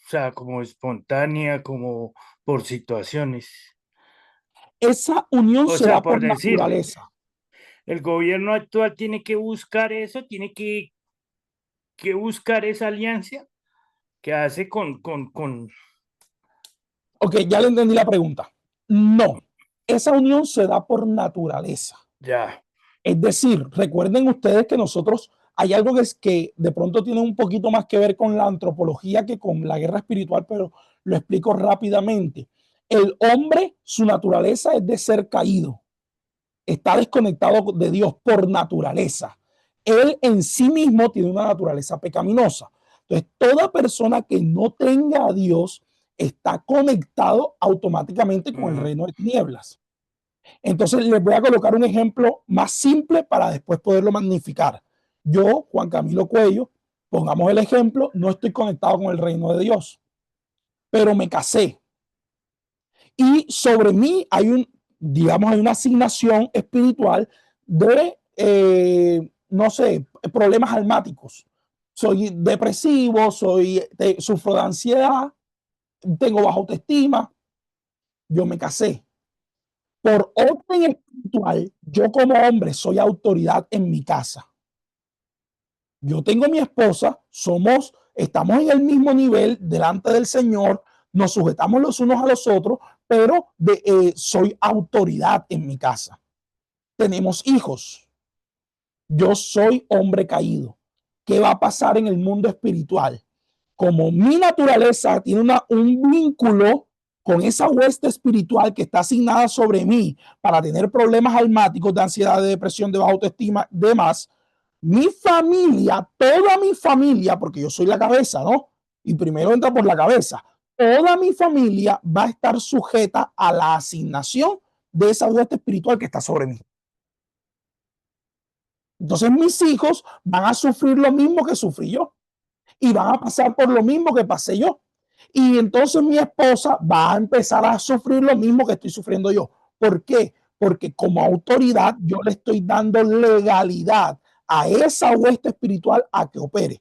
sea, como espontánea, como por situaciones? Esa unión O se sea, da por por decir, naturaleza. el gobierno actual tiene que buscar eso, tiene que buscar esa alianza que hace con... Ok, ya le entendí la pregunta. No, esa unión se da por naturaleza. Ya, Es decir, recuerden ustedes que nosotros hay algo que de pronto tiene un poquito más que ver con la antropología que con la guerra espiritual, pero lo explico rápidamente. El hombre, su naturaleza es de ser caído. Está desconectado de Dios por naturaleza. Él en sí mismo tiene una naturaleza pecaminosa. Entonces, toda persona que no tenga a Dios está conectado automáticamente con el reino de tinieblas. Entonces, les voy a colocar un ejemplo más simple para después poderlo magnificar. Yo, Juan Camilo Cuello, pongamos el ejemplo, no estoy conectado con el reino de Dios, pero me casé. Y sobre mí hay digamos, hay una asignación espiritual de, no sé, problemas almáticos. Soy depresivo, sufro de ansiedad, tengo baja autoestima. Yo me casé. Por orden espiritual, yo como hombre soy autoridad en mi casa. Yo tengo mi esposa, estamos en el mismo nivel delante del Señor, nos sujetamos los unos a los otros, pero soy autoridad en mi casa. Tenemos hijos. Yo soy hombre caído. ¿Qué va a pasar en el mundo espiritual? Como mi naturaleza tiene un vínculo con esa hueste espiritual que está asignada sobre mí para tener problemas almáticos de ansiedad, de depresión, de baja autoestima, demás, mi familia, toda mi familia, porque yo soy la cabeza, ¿no? Y primero entra por la cabeza. Toda mi familia va a estar sujeta a la asignación de esa hueste espiritual que está sobre mí. Entonces mis hijos van a sufrir lo mismo que sufrí yo y van a pasar por lo mismo que pasé yo. Y entonces mi esposa va a empezar a sufrir lo mismo que estoy sufriendo yo. ¿Por qué? Porque como autoridad yo le estoy dando legalidad a esa hueste espiritual a que opere.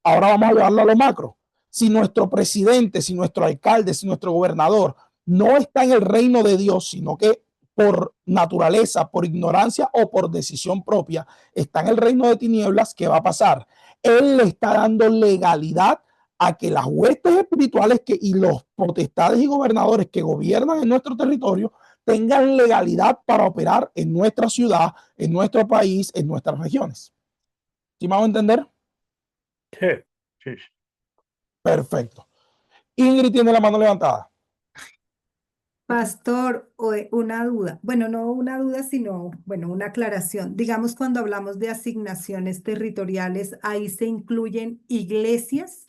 Ahora vamos a llevarlo a lo macro. Si nuestro presidente, si nuestro alcalde, si nuestro gobernador no está en el reino de Dios, sino que por naturaleza, por ignorancia o por decisión propia, está en el reino de tinieblas, ¿qué va a pasar? Él le está dando legalidad a que las huestes espirituales y los potestades y gobernadores que gobiernan en nuestro territorio tengan legalidad para operar en nuestra ciudad, en nuestro país, en nuestras regiones. ¿Sí me hago entender? sí, sí. Perfecto. Ingrid tiene la mano levantada. Pastor, una duda. Bueno, no una duda, sino, bueno, una aclaración. Digamos, cuando hablamos de asignaciones territoriales, ahí se incluyen iglesias.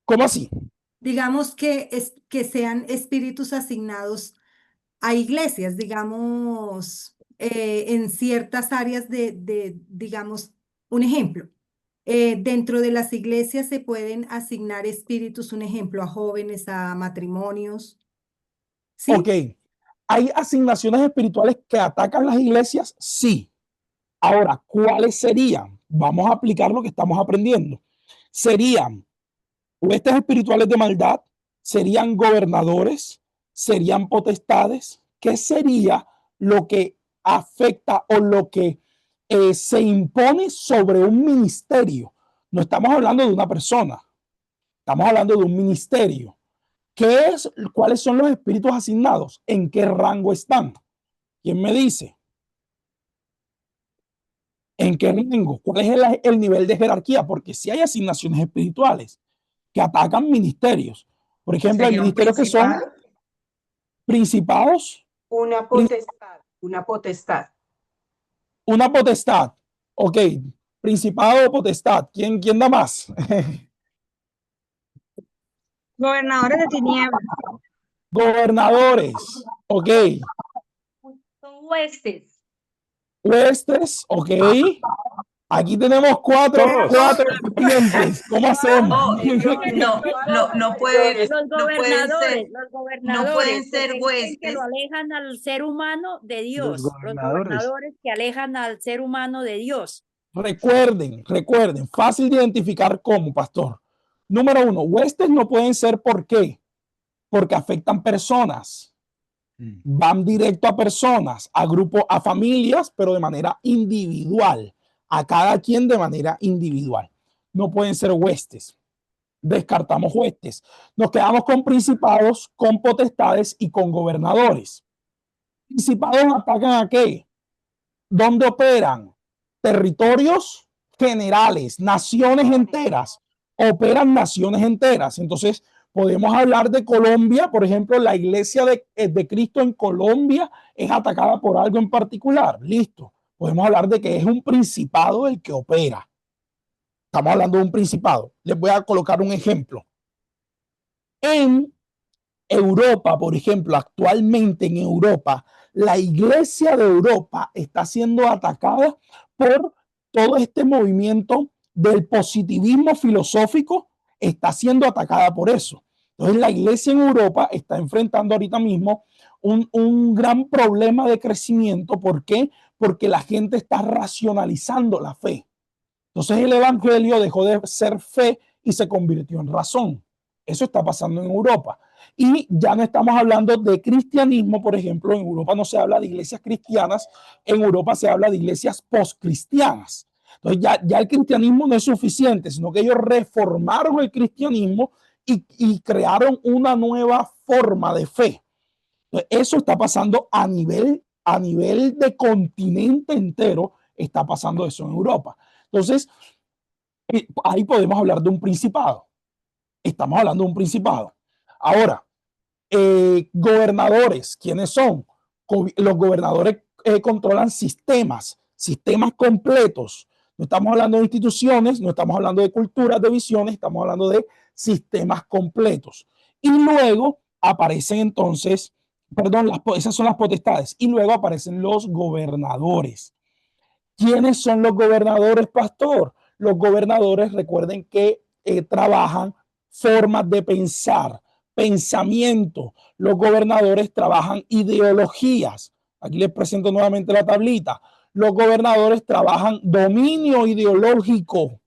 ¿Cómo así? Digamos que sean espíritus asignados a iglesias, digamos, en ciertas áreas digamos, Un ejemplo, dentro de las iglesias se pueden asignar espíritus, un ejemplo, a jóvenes, a matrimonios, ¿sí? Ok, ¿hay asignaciones espirituales que atacan las iglesias? Sí. Ahora, ¿cuáles serían? Vamos a aplicar lo que estamos aprendiendo. Serían huestes espirituales de maldad, serían gobernadores, serían potestades. ¿Qué sería lo que afecta o lo que se impone sobre un ministerio? No estamos hablando de una persona, estamos hablando de un ministerio. ¿Cuáles son los espíritus asignados? ¿En qué rango están? ¿Quién me dice? ¿En qué rango? ¿Cuál es el nivel de jerarquía? Porque si hay asignaciones espirituales que atacan ministerios. Por ejemplo, hay ¿Sería un ministerios que son principado? principados, Una potestad, una potestad. una potestad. Ok, principado o potestad. ¿Quién da más? Gobernadores de tinieblas. Gobernadores. Ok. Son huestes. Huestes. Ok. Aquí tenemos cuatro estudiantes. ¿Cómo hacemos? No pueden, Los no pueden ser, gobernadores, los gobernadores, ser porque dicen que huestes. lo alejan al ser humano de Dios. Los gobernadores. gobernadores que alejan al ser humano de Dios. Recuerden, fácil de identificar cómo, pastor. Número uno, huestes no pueden ser ¿por qué? Porque afectan personas. Van directo a personas, a grupos, a familias, pero de manera individual, a cada quien de manera individual. No pueden ser huestes. Descartamos huestes. Nos quedamos con principados, con potestades y con gobernadores. Principados atacan a qué? ¿Dónde operan? Territorios generales, naciones enteras. Operan naciones enteras. Entonces, podemos hablar de Colombia, por ejemplo, la iglesia de Cristo en Colombia es atacada por algo en particular. Listo. Podemos hablar de que es un principado el que opera. Estamos hablando de un principado. Les voy a colocar un ejemplo. En Europa, por ejemplo, actualmente en Europa, la iglesia de Europa está siendo atacada por todo este movimiento del positivismo filosófico, está siendo atacada por eso. Entonces la iglesia en Europa está enfrentando ahorita mismo un gran problema de crecimiento. ¿Por qué? Porque la gente está racionalizando la fe. Entonces el evangelio dejó de ser fe y se convirtió en razón. Eso está pasando en Europa. Y ya no estamos hablando de cristianismo, por ejemplo, en Europa no se habla de iglesias cristianas, en Europa se habla de iglesias postcristianas. Entonces ya el cristianismo no es suficiente, sino que ellos reformaron el cristianismo y crearon una nueva forma de fe. Entonces, eso está pasando a nivel de continente entero, está pasando eso en Europa. Entonces, ahí podemos hablar de un principado. Estamos hablando de un principado. Ahora, gobernadores, ¿quiénes son? Los gobernadores controlan sistemas completos. No estamos hablando de instituciones, no estamos hablando de culturas, de visiones, estamos hablando de sistemas completos. Y luego aparecen entonces, esas son las potestades, y luego aparecen los gobernadores. ¿Quiénes son los gobernadores, pastor? Los gobernadores, recuerden que trabajan formas de pensar, pensamiento. Los gobernadores trabajan ideologías. Aquí les presento nuevamente la tablita. Los gobernadores trabajan dominio ideológico.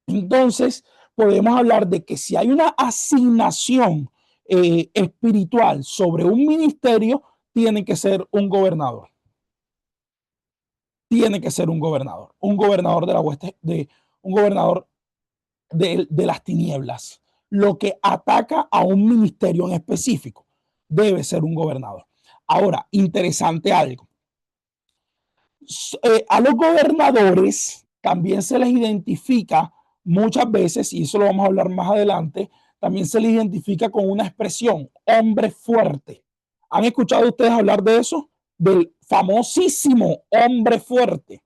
Entonces, podemos hablar de que si hay una asignación espiritual sobre un ministerio, tiene que ser un gobernador. Tiene que ser un gobernador de la hueste, un gobernador de las tinieblas. Lo que ataca a un ministerio en específico debe ser un gobernador. Ahora, interesante algo. A los gobernadores también se les identifica muchas veces, y eso lo vamos a hablar más adelante, también se les identifica con una expresión, hombre fuerte. ¿Han escuchado ustedes hablar de eso? Del famosísimo hombre fuerte.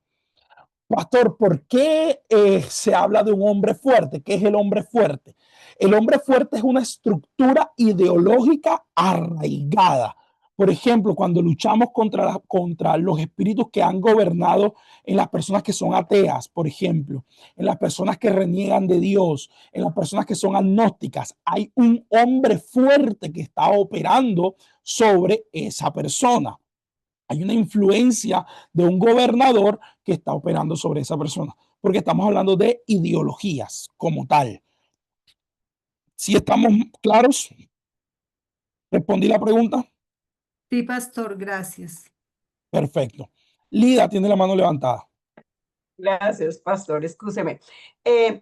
Pastor, ¿por qué se habla de un hombre fuerte? ¿Qué es el hombre fuerte? El hombre fuerte es una estructura ideológica arraigada. Por ejemplo, cuando luchamos contra los espíritus que han gobernado en las personas que son ateas, por ejemplo, en las personas que reniegan de Dios, en las personas que son agnósticas, hay un hombre fuerte que está operando sobre esa persona. Hay una influencia de un gobernador que está operando sobre esa persona, porque estamos hablando de ideologías como tal. ¿Sí estamos claros? ¿Respondí la pregunta? Sí, pastor, gracias. Perfecto. Lida tiene la mano levantada. Gracias, pastor, excúseme.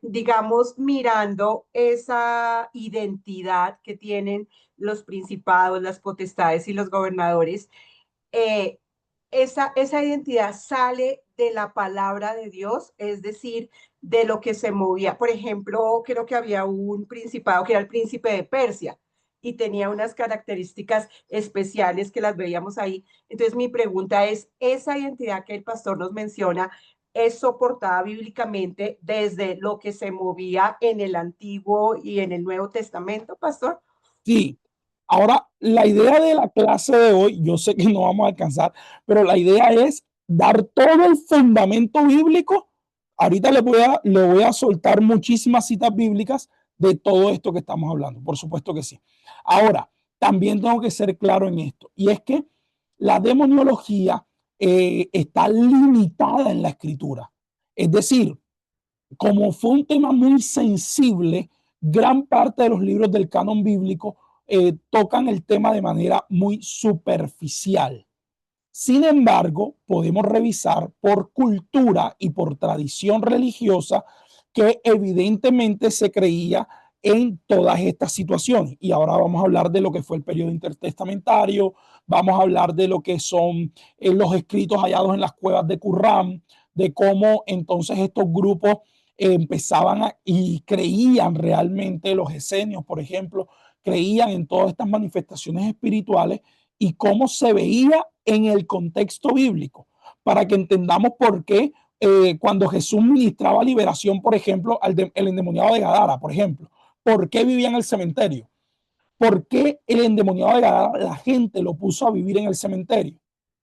Digamos, mirando esa identidad que tienen los principados, las potestades y los gobernadores, esa identidad sale de la palabra de Dios, es decir, de lo que se movía. Por ejemplo, creo que había un principado que era el príncipe de Persia y tenía unas características especiales que las veíamos ahí. Entonces, mi pregunta es, ¿esa identidad que el pastor nos menciona es soportada bíblicamente desde lo que se movía en el Antiguo y en el Nuevo Testamento, pastor? Sí. Ahora, la idea de la clase de hoy, yo sé que no vamos a alcanzar, pero la idea es dar todo el fundamento bíblico. Ahorita le voy a soltar muchísimas citas bíblicas de todo esto que estamos hablando. Por supuesto que sí. Ahora, también tengo que ser claro en esto, y es que la demoniología está limitada en la escritura. Es decir, como fue un tema muy sensible, gran parte de los libros del canon bíblico tocan el tema de manera muy superficial. Sin embargo, podemos revisar por cultura y por tradición religiosa que evidentemente se creía en todas estas situaciones. Y ahora vamos a hablar de lo que fue el periodo intertestamentario, vamos a hablar de lo que son los escritos hallados en las cuevas de Qumran, de cómo entonces estos grupos empezaban y creían realmente, los esenios, por ejemplo, creían en todas estas manifestaciones espirituales y cómo se veía en el contexto bíblico, para que entendamos por qué cuando Jesús ministraba liberación, por ejemplo, el endemoniado de Gadara, por ejemplo, ¿por qué vivía en el cementerio? ¿Por qué el endemoniado de Gadara la gente lo puso a vivir en el cementerio?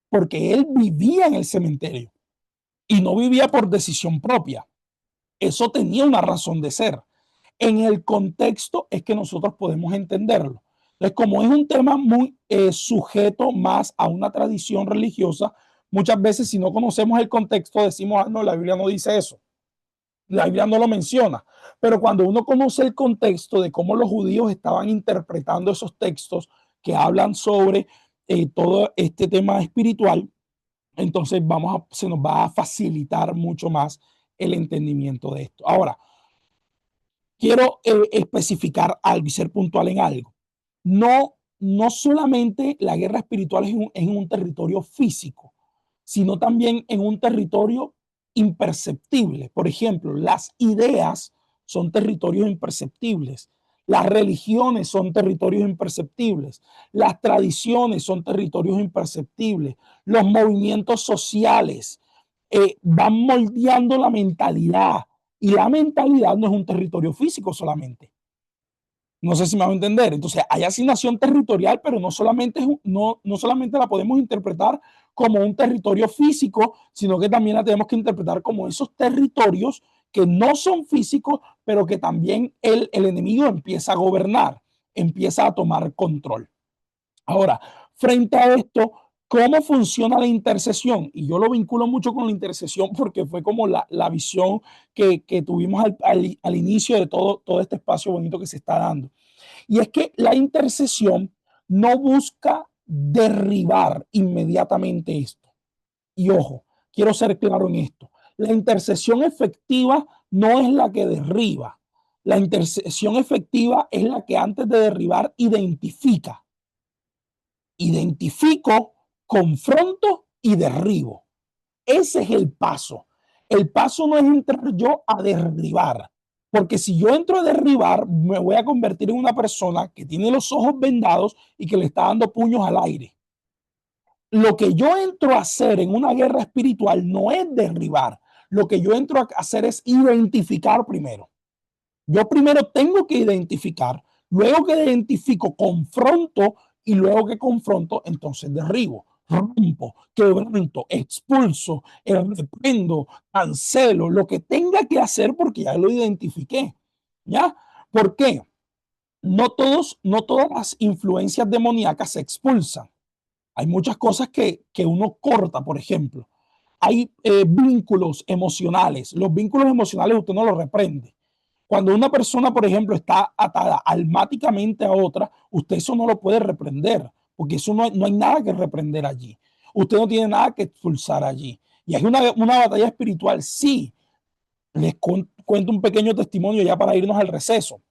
Porque él vivía en el cementerio y no vivía por decisión propia. Eso tenía una razón de ser. En el contexto es que nosotros podemos entenderlo. Entonces, como es un tema muy sujeto más a una tradición religiosa, muchas veces si no conocemos el contexto decimos, ah, no, la Biblia no dice eso. La Biblia no lo menciona. Pero cuando uno conoce el contexto de cómo los judíos estaban interpretando esos textos que hablan sobre todo este tema espiritual, entonces se nos va a facilitar mucho más el entendimiento de esto. Ahora, quiero especificar algo y ser puntual en algo. No solamente la guerra espiritual es en un territorio físico, sino también en un territorio imperceptible. Por ejemplo, las ideas son territorios imperceptibles. Las religiones son territorios imperceptibles. Las tradiciones son territorios imperceptibles. Los movimientos sociales van moldeando la mentalidad. Y la mentalidad no es un territorio físico solamente. No sé si me va a entender. Entonces, hay asignación territorial, pero no solamente la podemos interpretar como un territorio físico, sino que también la tenemos que interpretar como esos territorios que no son físicos, pero que también el enemigo empieza a gobernar, empieza a tomar control. Ahora, frente a esto, ¿cómo funciona la intercesión? Y yo lo vinculo mucho con la intercesión porque fue como la visión que tuvimos al inicio de todo este espacio bonito que se está dando. Y es que la intercesión no busca derribar inmediatamente esto. Y ojo, quiero ser claro en esto. La intercesión efectiva no es la que derriba. La intercesión efectiva es la que antes de derribar identifica. Identifico, confronto y derribo. Ese es el paso. El paso no es entrar yo a derribar, porque si yo entro a derribar, me voy a convertir en una persona que tiene los ojos vendados y que le está dando puños al aire. Lo que yo entro a hacer en una guerra espiritual no es derribar. Lo que yo entro a hacer es identificar primero. Yo primero tengo que identificar, luego que identifico, confronto y luego que confronto, entonces derribo, rompo, quebranto, expulso, reprendo, cancelo, lo que tenga que hacer porque ya lo identifiqué. ¿Ya? ¿Por qué? No todas las influencias demoníacas se expulsan. Hay muchas cosas que uno corta, por ejemplo. Hay vínculos emocionales. Los vínculos emocionales usted no los reprende. Cuando una persona, por ejemplo, está atada almáticamente a otra, usted eso no lo puede reprender, porque eso no hay nada que reprender allí. Usted no tiene nada que expulsar allí. Y hay una batalla espiritual, sí. Les cuento un pequeño testimonio ya para irnos al receso.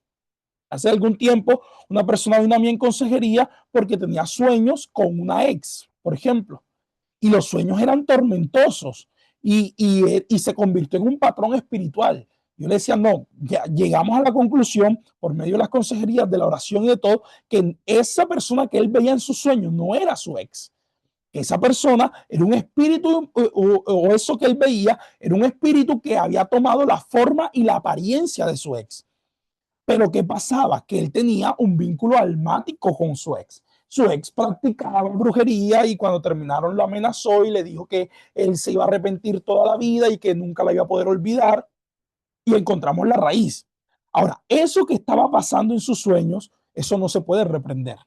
Hace algún tiempo, una persona vino a mí en consejería porque tenía sueños con una ex, por ejemplo, y los sueños eran tormentosos y se convirtió en un patrón espiritual. Yo le decía, no, ya llegamos a la conclusión, por medio de las consejerías, de la oración y de todo, que esa persona que él veía en sus sueños no era su ex. Esa persona era un espíritu, o eso que él veía, era un espíritu que había tomado la forma y la apariencia de su ex. Pero ¿qué pasaba? Que él tenía un vínculo almático con su ex. Su ex practicaba brujería y cuando terminaron lo amenazó y le dijo que él se iba a arrepentir toda la vida y que nunca la iba a poder olvidar. Y encontramos la raíz. Ahora, eso que estaba pasando en sus sueños, eso no se puede reprender.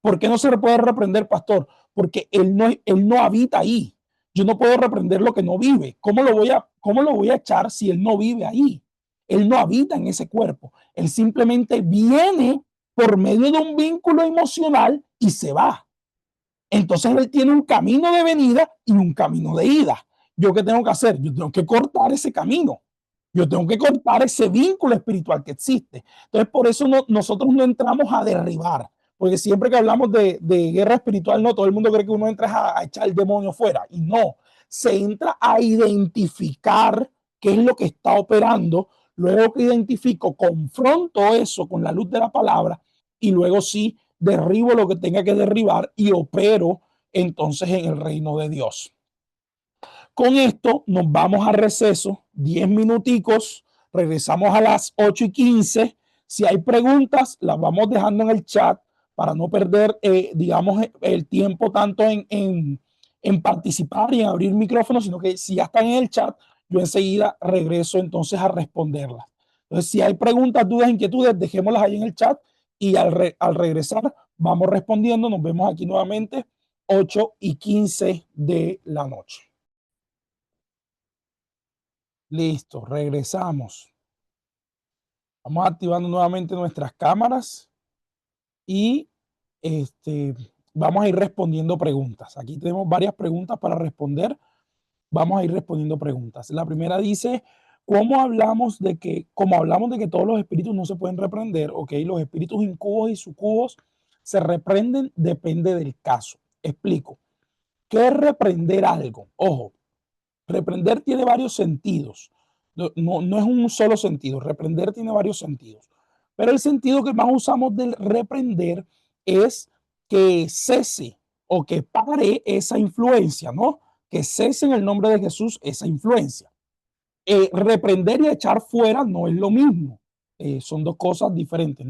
¿Por qué no se puede reprender, pastor? Porque él no habita ahí. Yo no puedo reprender lo que no vive. ¿Cómo lo voy a echar si él no vive ahí? Él no habita en ese cuerpo. Él simplemente viene por medio de un vínculo emocional y se va. Entonces él tiene un camino de venida y un camino de ida. ¿Yo qué tengo que hacer? Yo tengo que cortar ese camino. Yo tengo que cortar ese vínculo espiritual que existe. Entonces por eso nosotros no entramos a derribar. Porque siempre que hablamos de guerra espiritual, no, todo el mundo cree que uno entra a echar el demonio fuera. Y no, se entra a identificar qué es lo que está operando. Luego que identifico, confronto eso con la luz de la palabra y luego sí derribo lo que tenga que derribar y opero entonces en el reino de Dios. Con esto nos vamos a receso, 10 minuticos, regresamos a las 8:15. Si hay preguntas, las vamos dejando en el chat para no perder, digamos, el tiempo tanto en participar y en abrir micrófonos, sino que si ya están en el chat, yo enseguida regreso entonces a responderlas. Entonces, si hay preguntas, dudas, inquietudes, dejémoslas ahí en el chat y al regresar vamos respondiendo. Nos vemos aquí nuevamente 8:15 de la noche. Listo, regresamos. Vamos activando nuevamente nuestras cámaras y vamos a ir respondiendo preguntas. Aquí tenemos varias preguntas para responder. Vamos a ir respondiendo preguntas. La primera dice, ¿cómo hablamos de que todos los espíritus no se pueden reprender? Ok, los espíritus incubos y sucubos se reprenden, depende del caso. Explico. ¿Qué es reprender algo? Ojo, reprender tiene varios sentidos. No es un solo sentido. Reprender tiene varios sentidos. Pero el sentido que más usamos del reprender es que cese o que pare esa influencia, ¿no? Que cese en el nombre de Jesús esa influencia. Reprender y echar fuera no es lo mismo. Son dos cosas diferentes.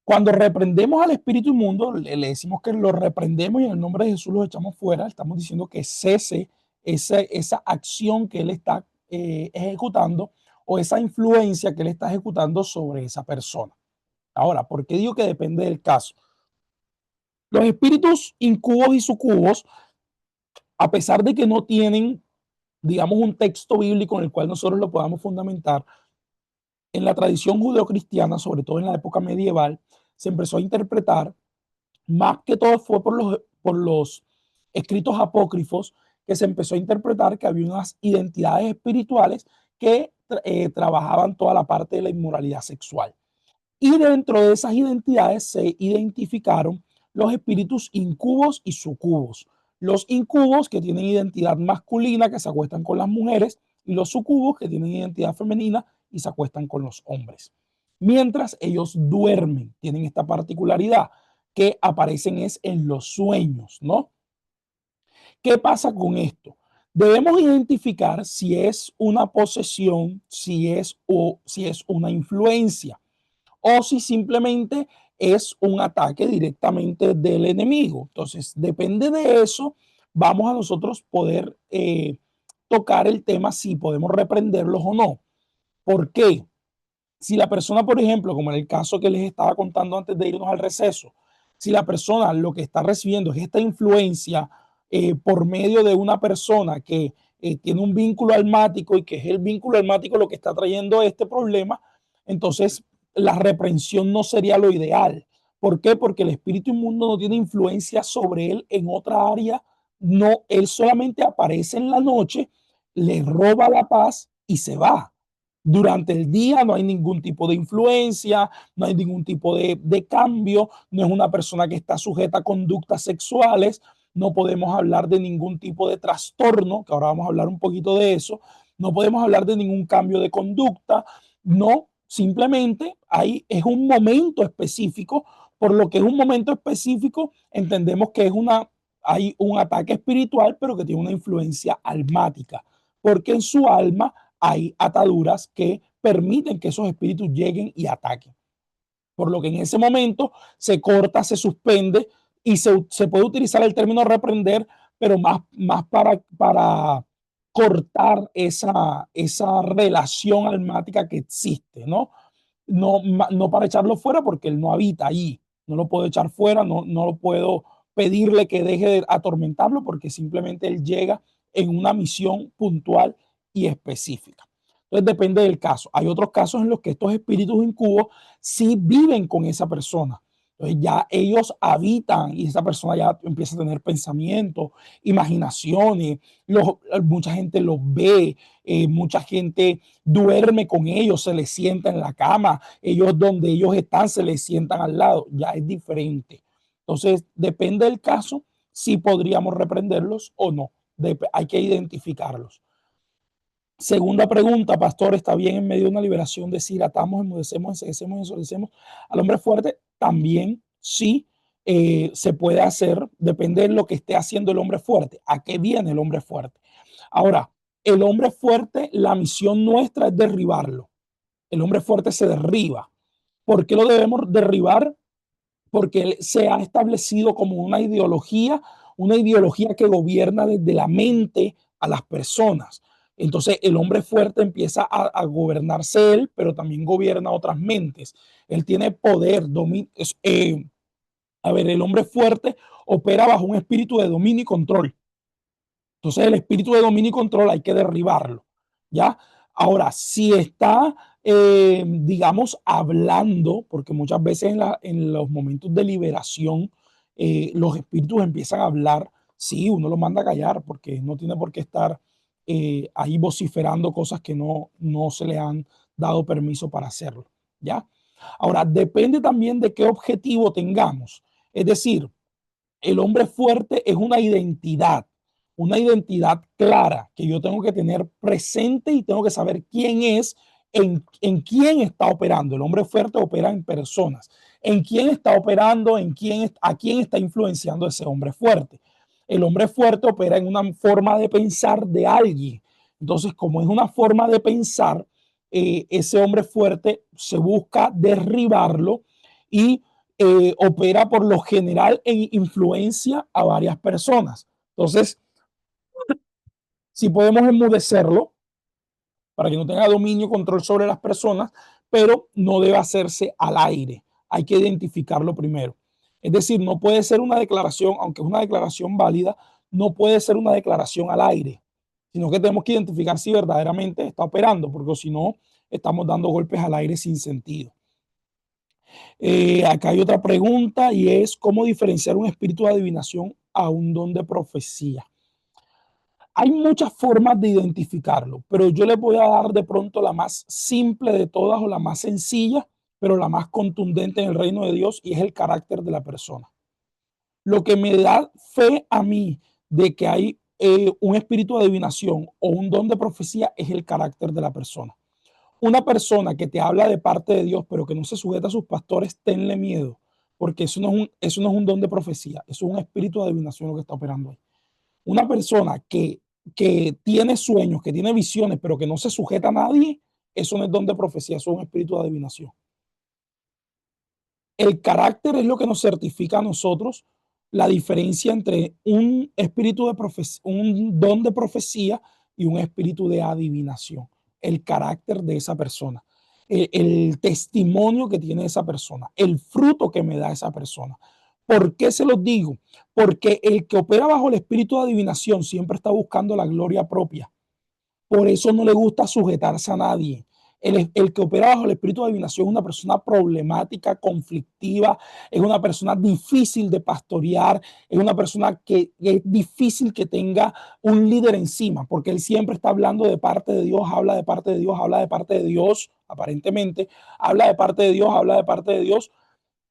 Cuando reprendemos al espíritu inmundo, le decimos que lo reprendemos y en el nombre de Jesús lo echamos fuera. Estamos diciendo que cese esa acción que él está ejecutando o esa influencia que él está ejecutando sobre esa persona. Ahora, ¿por qué digo que depende del caso? Los espíritus incubos y sucubos, a pesar de que no tienen, digamos, un texto bíblico en el cual nosotros lo podamos fundamentar, en la tradición judeocristiana, sobre todo en la época medieval, se empezó a interpretar, más que todo fue por los escritos apócrifos, que se empezó a interpretar que había unas identidades espirituales que trabajaban toda la parte de la inmoralidad sexual. Y dentro de esas identidades se identificaron los espíritus incubos y sucubos. Los incubos, que tienen identidad masculina, que se acuestan con las mujeres, y los sucubos, que tienen identidad femenina y se acuestan con los hombres. Mientras ellos duermen, tienen esta particularidad que aparecen es en los sueños, ¿no? ¿Qué pasa con esto? Debemos identificar si es una posesión, si es una influencia, o si simplemente es un ataque directamente del enemigo. Entonces, depende de eso, vamos a nosotros poder tocar el tema si podemos reprenderlos o no. ¿Por qué? Si la persona, por ejemplo, como en el caso que les estaba contando antes de irnos al receso, si la persona lo que está recibiendo es esta influencia por medio de una persona que tiene un vínculo almático y que es el vínculo almático lo que está trayendo este problema, entonces la reprensión no sería lo ideal. ¿Por qué? Porque el espíritu inmundo no tiene influencia sobre él en otra área. No, él solamente aparece en la noche, le roba la paz y se va. Durante el día no hay ningún tipo de influencia, no hay ningún tipo de cambio, no es una persona que está sujeta a conductas sexuales, no podemos hablar de ningún tipo de trastorno, que ahora vamos a hablar un poquito de eso, no podemos hablar de ningún cambio de conducta, no, simplemente ahí es un momento específico, por lo que es un momento específico, entendemos que hay un ataque espiritual, pero que tiene una influencia almática, porque en su alma hay ataduras que permiten que esos espíritus lleguen y ataquen. Por lo que en ese momento se corta, se suspende y se puede utilizar el término reprender, pero más para cortar esa relación almática que existe, ¿no? No para echarlo fuera porque él no habita allí, no lo puedo echar fuera, no lo puedo pedirle que deje de atormentarlo porque simplemente él llega en una misión puntual y específica. Entonces depende del caso. Hay otros casos en los que estos espíritus incubos sí viven con esa persona. Entonces ya ellos habitan y esa persona ya empieza a tener pensamientos, imaginaciones, mucha gente los ve, mucha gente duerme con ellos, se les sienta en la cama, ellos donde ellos están se les sientan al lado, ya es diferente. Entonces depende del caso si podríamos reprenderlos o no, hay que identificarlos. Segunda pregunta, pastor, ¿está bien en medio de una liberación decir atamos, enmudecemos, enseguecemos, ensolecemos al hombre fuerte? También sí se puede hacer, depende de lo que esté haciendo el hombre fuerte, a qué viene el hombre fuerte. Ahora, el hombre fuerte, la misión nuestra es derribarlo. El hombre fuerte se derriba. ¿Por qué lo debemos derribar? Porque él se ha establecido como una ideología que gobierna desde la mente a las personas. Entonces el hombre fuerte empieza a gobernarse él, pero también gobierna otras mentes. Él tiene poder, el hombre fuerte opera bajo un espíritu de dominio y control. Entonces el espíritu de dominio y control hay que derribarlo, ¿ya? Ahora, si está, digamos, hablando, porque muchas veces en los momentos de liberación, los espíritus empiezan a hablar, sí, uno lo manda a callar, porque no tiene por qué estar ahí vociferando cosas que no se le han dado permiso para hacerlo, ¿ya? Ahora, depende también de qué objetivo tengamos. Es decir, el hombre fuerte es una identidad clara que yo tengo que tener presente y tengo que saber quién es, en quién está operando. El hombre fuerte opera en personas. ¿En quién está operando? ¿A quién está influenciando ese hombre fuerte? El hombre fuerte opera en una forma de pensar de alguien. Entonces, como es una forma de pensar, ese hombre fuerte se busca derribarlo y opera por lo general en influencia a varias personas. Entonces, si podemos enmudecerlo para que no tenga dominio, control sobre las personas, pero no debe hacerse al aire. Hay que identificarlo primero. Es decir, no puede ser una declaración, aunque es una declaración válida, no puede ser una declaración al aire, sino que tenemos que identificar si verdaderamente está operando, porque si no, estamos dando golpes al aire sin sentido. Acá hay otra pregunta y es ¿cómo diferenciar un espíritu de adivinación a un don de profecía? Hay muchas formas de identificarlo, pero yo les voy a dar de pronto la más simple de todas o la más sencilla, pero la más contundente en el reino de Dios y es el carácter de la persona. Lo que me da fe a mí de que hay un espíritu de adivinación o un don de profecía es el carácter de la persona. Una persona que te habla de parte de Dios, pero que no se sujeta a sus pastores, tenle miedo, porque eso no es un don de profecía, eso es un espíritu de adivinación lo que está operando ahí. Una persona que tiene sueños, que tiene visiones, pero que no se sujeta a nadie, eso no es don de profecía, eso es un espíritu de adivinación. El carácter es lo que nos certifica a nosotros la diferencia entre un espíritu de profecía, un don de profecía y un espíritu de adivinación. El carácter de esa persona, el testimonio que tiene esa persona, el fruto que me da esa persona. ¿Por qué se los digo? Porque el que opera bajo el espíritu de adivinación siempre está buscando la gloria propia. Por eso no le gusta sujetarse a nadie. El que opera bajo el espíritu de adivinación es una persona problemática, conflictiva, es una persona difícil de pastorear, es una persona que es difícil que tenga un líder encima, porque él siempre está hablando de parte de Dios, habla de parte de Dios, habla de parte de Dios, aparentemente, habla de parte de Dios, habla de parte de Dios,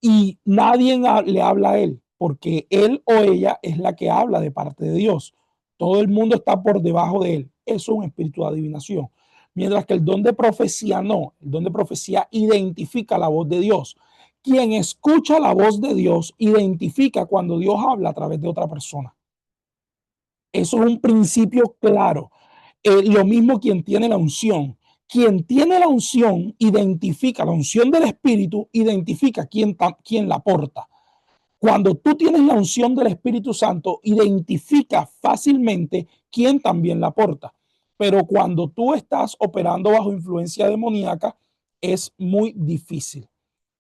y nadie le habla a él, porque él o ella es la que habla de parte de Dios. Todo el mundo está por debajo de él. Eso es un espíritu de adivinación. Mientras que el don de profecía no. El don de profecía identifica la voz de Dios. Quien escucha la voz de Dios identifica cuando Dios habla a través de otra persona. Eso es un principio claro. Lo mismo quien tiene la unción. Quien tiene la unción identifica, la unción del Espíritu identifica quién la porta. Cuando tú tienes la unción del Espíritu Santo, identifica fácilmente quién también la porta. Pero cuando tú estás operando bajo influencia demoníaca, es muy difícil.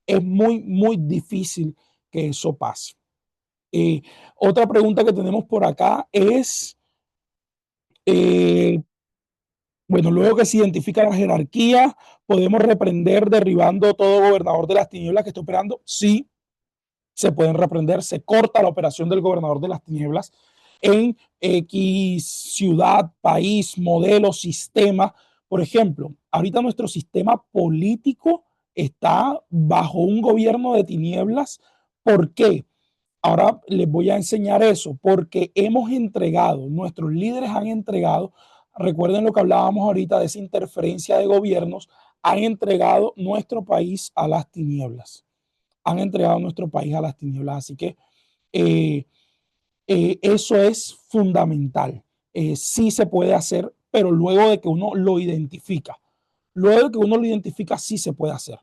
Es muy, muy difícil que eso pase. Otra pregunta que tenemos por acá es, bueno, luego que se identifica la jerarquía, ¿podemos reprender derribando todo gobernador de las tinieblas que está operando? Sí, se pueden reprender, se corta la operación del gobernador de las tinieblas en X ciudad, país, modelo, sistema. Por ejemplo, ahorita nuestro sistema político está bajo un gobierno de tinieblas. ¿Por qué? Ahora les voy a enseñar eso, porque hemos entregado, nuestros líderes han entregado, recuerden lo que hablábamos ahorita de esa interferencia de gobiernos, han entregado nuestro país a las tinieblas. Han entregado nuestro país a las tinieblas. Así que eso es fundamental. Sí se puede hacer, pero luego de que uno lo identifica. Luego de que uno lo identifica, sí se puede hacer.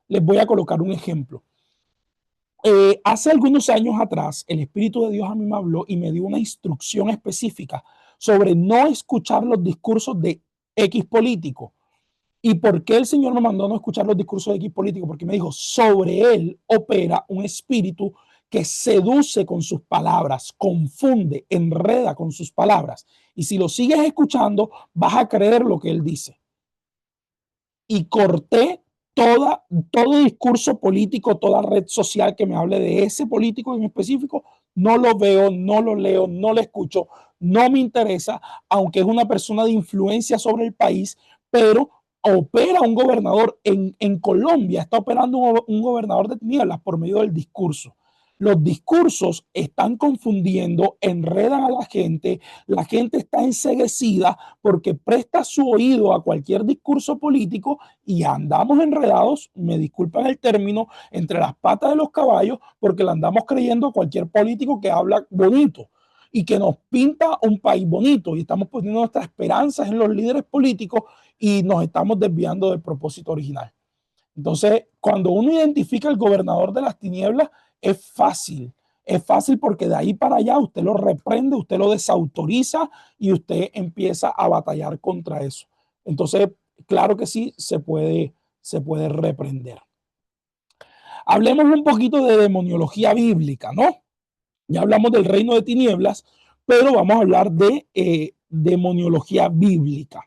Les voy a colocar un ejemplo. Hace algunos años atrás, el Espíritu de Dios a mí me habló y me dio una instrucción específica sobre no escuchar los discursos de X político. ¿Y por qué el Señor me mandó a no escuchar los discursos de X político? Porque me dijo, sobre él opera un espíritu que seduce con sus palabras, confunde, enreda con sus palabras. Y si lo sigues escuchando, vas a creer lo que él dice. Y corté todo discurso político, toda red social que me hable de ese político en específico, no lo veo, no lo leo, no lo escucho, no me interesa, aunque es una persona de influencia sobre el país, pero opera un gobernador en Colombia, está operando un gobernador de tinieblas por medio del discurso. Los discursos están confundiendo, enredan a la gente está enceguecida porque presta su oído a cualquier discurso político y andamos enredados, me disculpan el término, entre las patas de los caballos porque le andamos creyendo a cualquier político que habla bonito y que nos pinta un país bonito y estamos poniendo nuestras esperanzas en los líderes políticos y nos estamos desviando del propósito original. Entonces, cuando uno identifica al gobernador de las tinieblas, es fácil porque de ahí para allá usted lo reprende, usted lo desautoriza y usted empieza a batallar contra eso. Entonces, claro que sí, se puede reprender. Hablemos un poquito de demoniología bíblica, ¿no? Ya hablamos del reino de tinieblas, pero vamos a hablar de demoniología bíblica.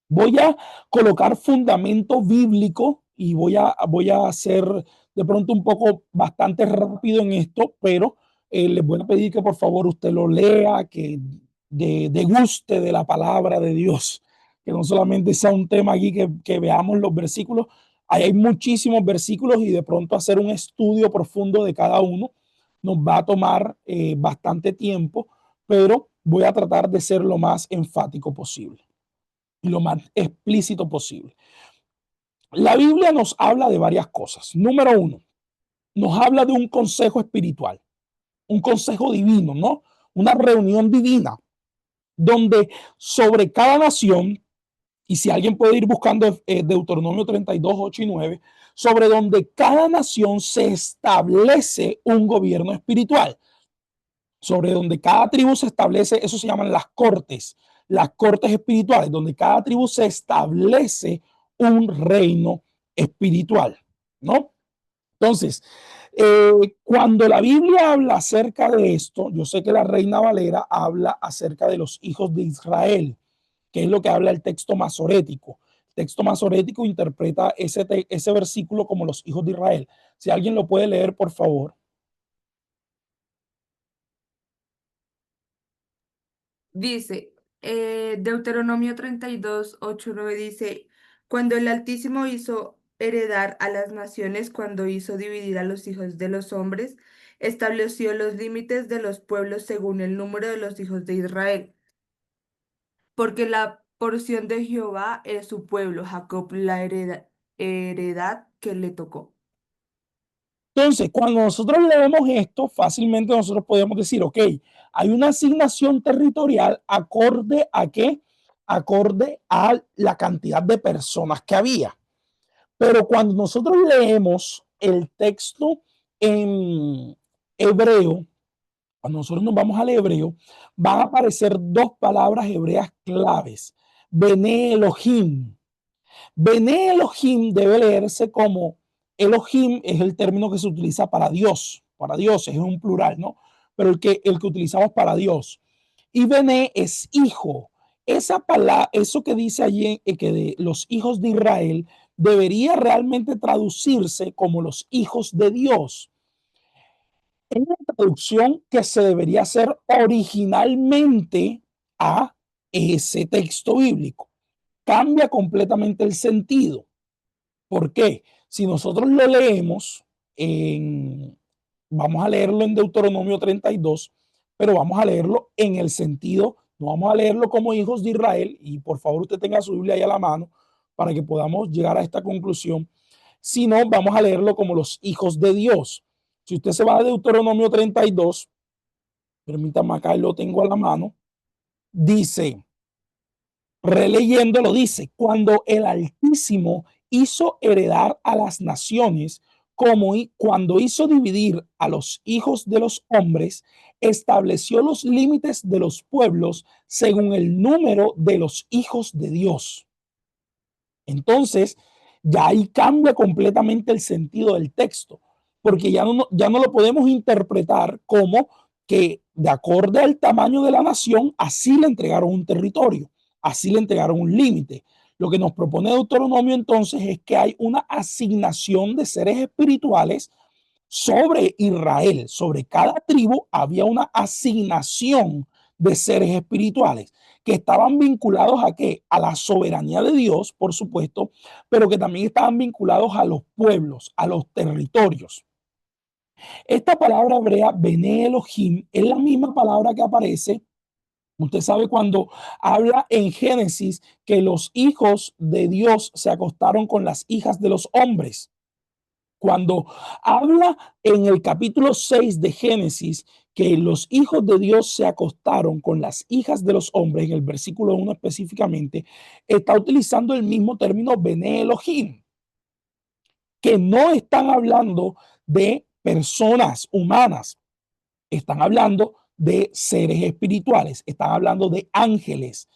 Voy a colocar fundamento bíblico y voy a hacer de pronto un poco bastante rápido en esto, pero les voy a pedir que por favor usted lo lea, que deguste de la palabra de Dios, que no solamente sea un tema aquí que veamos los versículos. Ahí hay muchísimos versículos y de pronto hacer un estudio profundo de cada uno nos va a tomar bastante tiempo, pero voy a tratar de ser lo más enfático posible y lo más explícito posible. La Biblia nos habla de varias cosas. Número uno, nos habla de un consejo espiritual, un consejo divino, ¿no? Una reunión divina donde sobre cada nación y si alguien puede ir buscando Deuteronomio 32, 8 y 9, sobre donde cada nación se establece un gobierno espiritual, sobre donde cada tribu se establece, eso se llaman las cortes espirituales, donde cada tribu se establece un reino espiritual, ¿no? Entonces, cuando la Biblia habla acerca de esto, yo sé que la Reina Valera habla acerca de los hijos de Israel, que es lo que habla el texto masorético. El texto masorético interpreta ese versículo como los hijos de Israel. Si alguien lo puede leer, por favor. Dice, Deuteronomio 32, 8, 9 dice, cuando el Altísimo hizo heredar a las naciones, cuando hizo dividir a los hijos de los hombres, estableció los límites de los pueblos según el número de los hijos de Israel, porque la porción de Jehová es su pueblo, Jacob la heredad que le tocó. Entonces, cuando nosotros leemos esto, fácilmente nosotros podemos decir, ok, hay una asignación territorial acorde a qué? Acorde a la cantidad de personas que había. Pero cuando nosotros leemos el texto en hebreo, cuando nosotros nos vamos al hebreo, van a aparecer dos palabras hebreas claves. Bene Elohim. Bene Elohim debe leerse como Elohim, es el término que se utiliza para Dios, es un plural, ¿no? Pero el que utilizamos para Dios. Y Bene es hijo. Esa palabra, eso que dice allí, que de los hijos de Israel, debería realmente traducirse como los hijos de Dios. Es una traducción que se debería hacer originalmente a ese texto bíblico. Cambia completamente el sentido. ¿Por qué? Si nosotros lo leemos, vamos a leerlo en Deuteronomio 32, pero vamos a leerlo en el sentido, no vamos a leerlo como hijos de Israel, y por favor usted tenga su Biblia ahí a la mano para que podamos llegar a esta conclusión, sino vamos a leerlo como los hijos de Dios. Si usted se va a Deuteronomio 32, permítame, acá lo tengo a la mano, dice, releyéndolo, dice, cuando el Altísimo hizo heredar a las naciones, como cuando hizo dividir a los hijos de los hombres, estableció los límites de los pueblos según el número de los hijos de Dios. Entonces, ya ahí cambia completamente el sentido del texto, porque ya no lo podemos interpretar como que de acuerdo al tamaño de la nación, así le entregaron un territorio, así le entregaron un límite. Lo que nos propone Deuteronomio entonces es que hay una asignación de seres espirituales sobre Israel, sobre cada tribu había una asignación de seres espirituales que estaban vinculados a qué? A la soberanía de Dios, por supuesto, pero que también estaban vinculados a los pueblos, a los territorios. Esta palabra hebrea, Bene Elohim, es la misma palabra que aparece. Usted sabe cuando habla en Génesis que los hijos de Dios se acostaron con las hijas de los hombres. Cuando habla en el capítulo 6 de Génesis que los hijos de Dios se acostaron con las hijas de los hombres, en el versículo 1 específicamente, está utilizando el mismo término Bene Elohim, que no están hablando de personas humanas, están hablando de seres espirituales, están hablando de ángeles.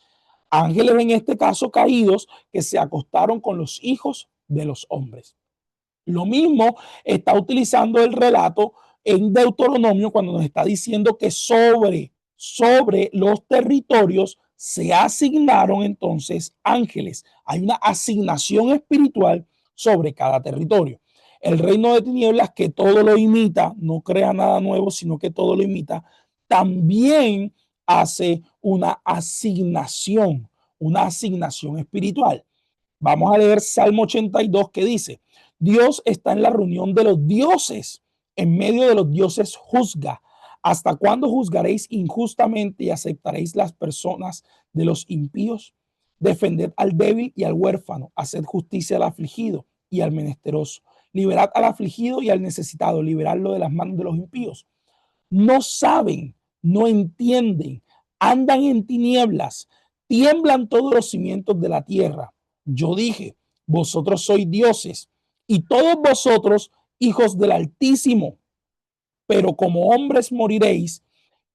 Ángeles en este caso caídos que se acostaron con los hijos de los hombres. Lo mismo está utilizando el relato en Deuteronomio cuando nos está diciendo que sobre los territorios se asignaron entonces ángeles. Hay una asignación espiritual sobre cada territorio. El reino de tinieblas, que todo lo imita, no crea nada nuevo, sino que todo lo imita, también hace una asignación espiritual. Vamos a leer Salmo 82 que dice, Dios está en la reunión de los dioses, en medio de los dioses juzga. ¿Hasta cuándo juzgaréis injustamente y aceptaréis las personas de los impíos? Defended al débil y al huérfano, haced justicia al afligido y al menesteroso. Liberad al afligido y al necesitado, liberadlo de las manos de los impíos. No saben, no entienden, andan en tinieblas, tiemblan todos los cimientos de la tierra. Yo dije, vosotros sois dioses y todos vosotros hijos del Altísimo, pero como hombres moriréis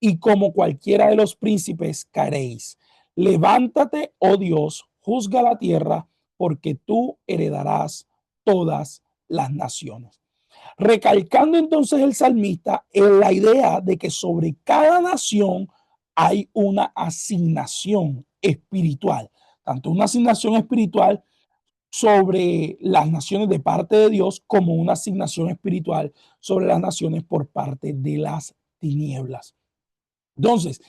y como cualquiera de los príncipes caeréis. Levántate, oh Dios, juzga la tierra, porque tú heredarás todas las naciones. Recalcando entonces el salmista en la idea de que sobre cada nación hay una asignación espiritual, tanto una asignación espiritual sobre las naciones de parte de Dios como una asignación espiritual sobre las naciones por parte de las tinieblas. Entonces,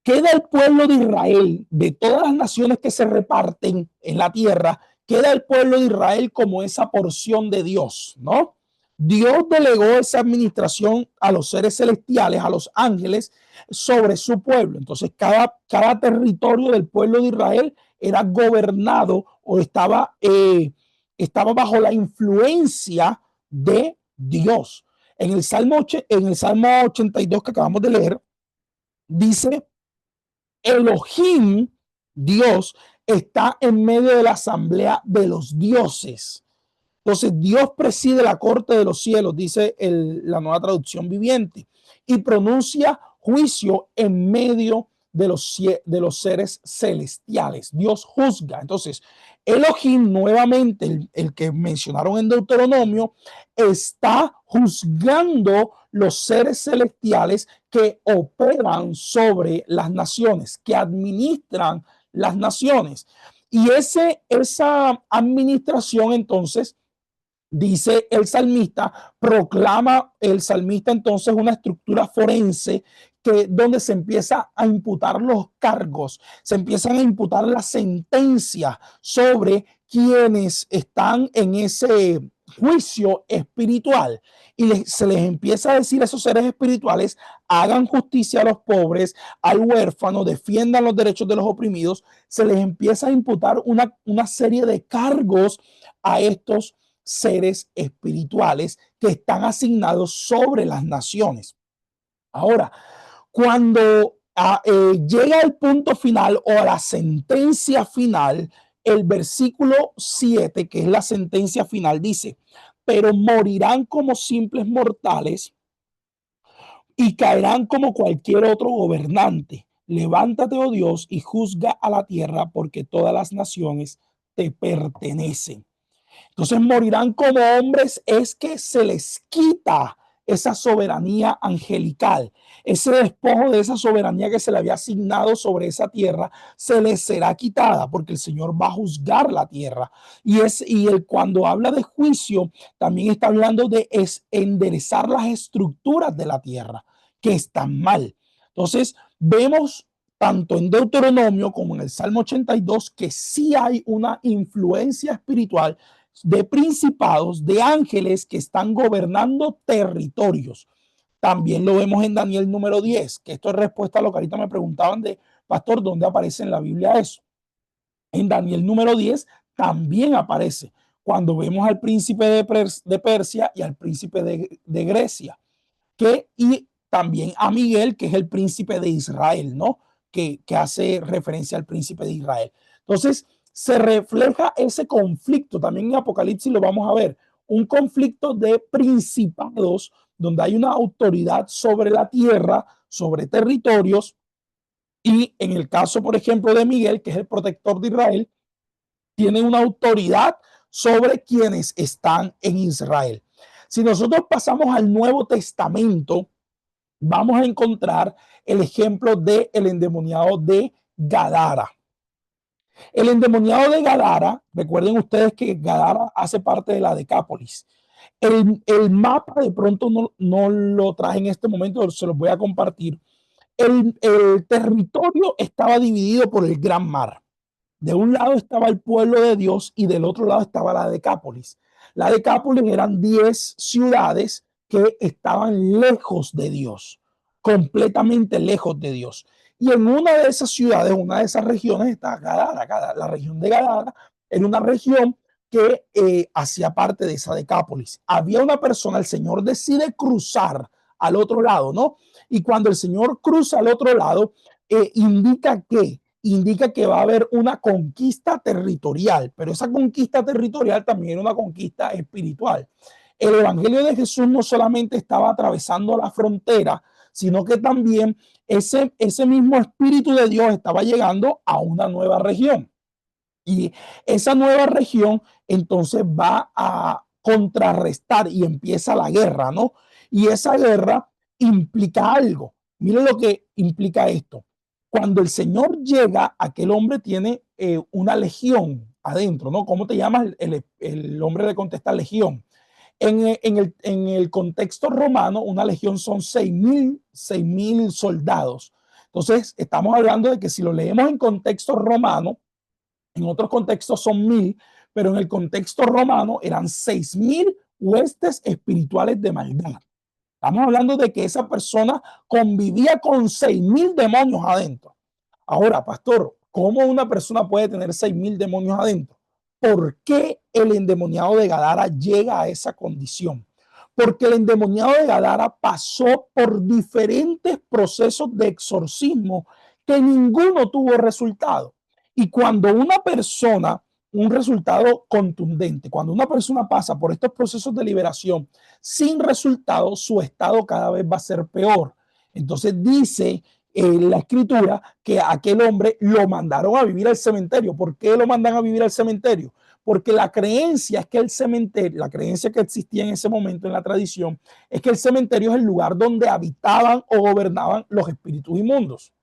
queda el pueblo de Israel, de todas las naciones que se reparten en la tierra, queda el pueblo de Israel como esa porción de Dios, ¿no? Dios delegó esa administración a los seres celestiales, a los ángeles, sobre su pueblo. Entonces, cada territorio del pueblo de Israel era gobernado o estaba bajo la influencia de Dios. En el Salmo 82 que acabamos de leer, dice: Elohim, Dios, está en medio de la asamblea de los dioses. Entonces, Dios preside la corte de los cielos, dice la Nueva Traducción Viviente, y pronuncia juicio en medio de los seres celestiales. Dios juzga. Entonces, Elohim, nuevamente, el que mencionaron en Deuteronomio, está juzgando los seres celestiales que operan sobre las naciones, que administran las naciones. Y esa administración, entonces, dice el salmista, proclama el salmista entonces una estructura forense donde se empieza a imputar los cargos, se empiezan a imputar las sentencias sobre quienes están en ese juicio espiritual, y se les empieza a decir a esos seres espirituales: hagan justicia a los pobres, al huérfano, defiendan los derechos de los oprimidos. Se les empieza a imputar una serie de cargos a estos seres espirituales que están asignados sobre las naciones. Ahora, cuando llega el punto final o a la sentencia final, el versículo 7, que es la sentencia final, dice: pero morirán como simples mortales y caerán como cualquier otro gobernante. Levántate, oh Dios, y juzga a la tierra, porque todas las naciones te pertenecen. Entonces, morirán como hombres, es que se les quita esa soberanía angelical, ese despojo de esa soberanía que se le había asignado sobre esa tierra, se les será quitada, porque el Señor va a juzgar la tierra. Y él, cuando habla de juicio, también está hablando de enderezar las estructuras de la tierra que están mal. Entonces, vemos tanto en Deuteronomio como en el Salmo 82 que sí hay una influencia espiritual de principados, de ángeles que están gobernando territorios. También lo vemos en Daniel número 10, que esto es respuesta a lo que ahorita me preguntaban de pastor, ¿dónde aparece en la Biblia eso? En Daniel número 10 también aparece cuando vemos al príncipe de Persia y al príncipe de Grecia, y también a Miguel, que es el príncipe de Israel, ¿no? Que hace referencia al príncipe de Israel. Entonces, se refleja ese conflicto. También en Apocalipsis lo vamos a ver. Un conflicto de principados donde hay una autoridad sobre la tierra, sobre territorios. Y en el caso, por ejemplo, de Miguel, que es el protector de Israel, tiene una autoridad sobre quienes están en Israel. Si nosotros pasamos al Nuevo Testamento, vamos a encontrar el ejemplo del endemoniado de Gadara. El endemoniado de Gadara, recuerden ustedes que Gadara hace parte de la Decápolis. El mapa de pronto no lo traje en este momento, se los voy a compartir. El territorio estaba dividido por el Gran Mar. De un lado estaba el pueblo de Dios y del otro lado estaba la Decápolis. La Decápolis eran 10 ciudades que estaban lejos de Dios, completamente lejos de Dios. Y en una de esas ciudades, una de esas regiones, está Gadara. La región de Gadara era una región que hacía parte de esa Decápolis. Había una persona, el Señor decide cruzar al otro lado, ¿no? Y cuando el Señor cruza al otro lado, indica que indica que va a haber una conquista territorial, pero esa conquista territorial también era una conquista espiritual. El evangelio de Jesús no solamente estaba atravesando la frontera, sino que también ese mismo Espíritu de Dios estaba llegando a una nueva región. Y esa nueva región entonces va a contrarrestar y empieza la guerra, ¿no? Y esa guerra implica algo. Miren lo que implica esto. Cuando el Señor llega, aquel hombre tiene una legión adentro, ¿no? ¿Cómo te llamas? El hombre le contesta legión. En el contexto romano, una legión son 6.000 soldados. Entonces, estamos hablando de que si lo leemos en contexto romano, en otros contextos son 1.000, pero en el contexto romano eran 6.000 huestes espirituales de maldad. Estamos hablando de que esa persona convivía con 6.000 demonios adentro. Ahora, pastor, ¿cómo una persona puede tener 6.000 demonios adentro? ¿Por qué el endemoniado de Gadara llega a esa condición? Porque el endemoniado de Gadara pasó por diferentes procesos de exorcismo que ninguno tuvo resultado. Y cuando una persona, un resultado contundente, cuando una persona pasa por estos procesos de liberación sin resultado, su estado cada vez va a ser peor. Entonces dice la escritura que a aquel hombre lo mandaron a vivir al cementerio. ¿Por qué lo mandan a vivir al cementerio? Porque la creencia es que el cementerio, la creencia que existía en ese momento en la tradición, es que el cementerio es el lugar donde habitaban o gobernaban los espíritus inmundos.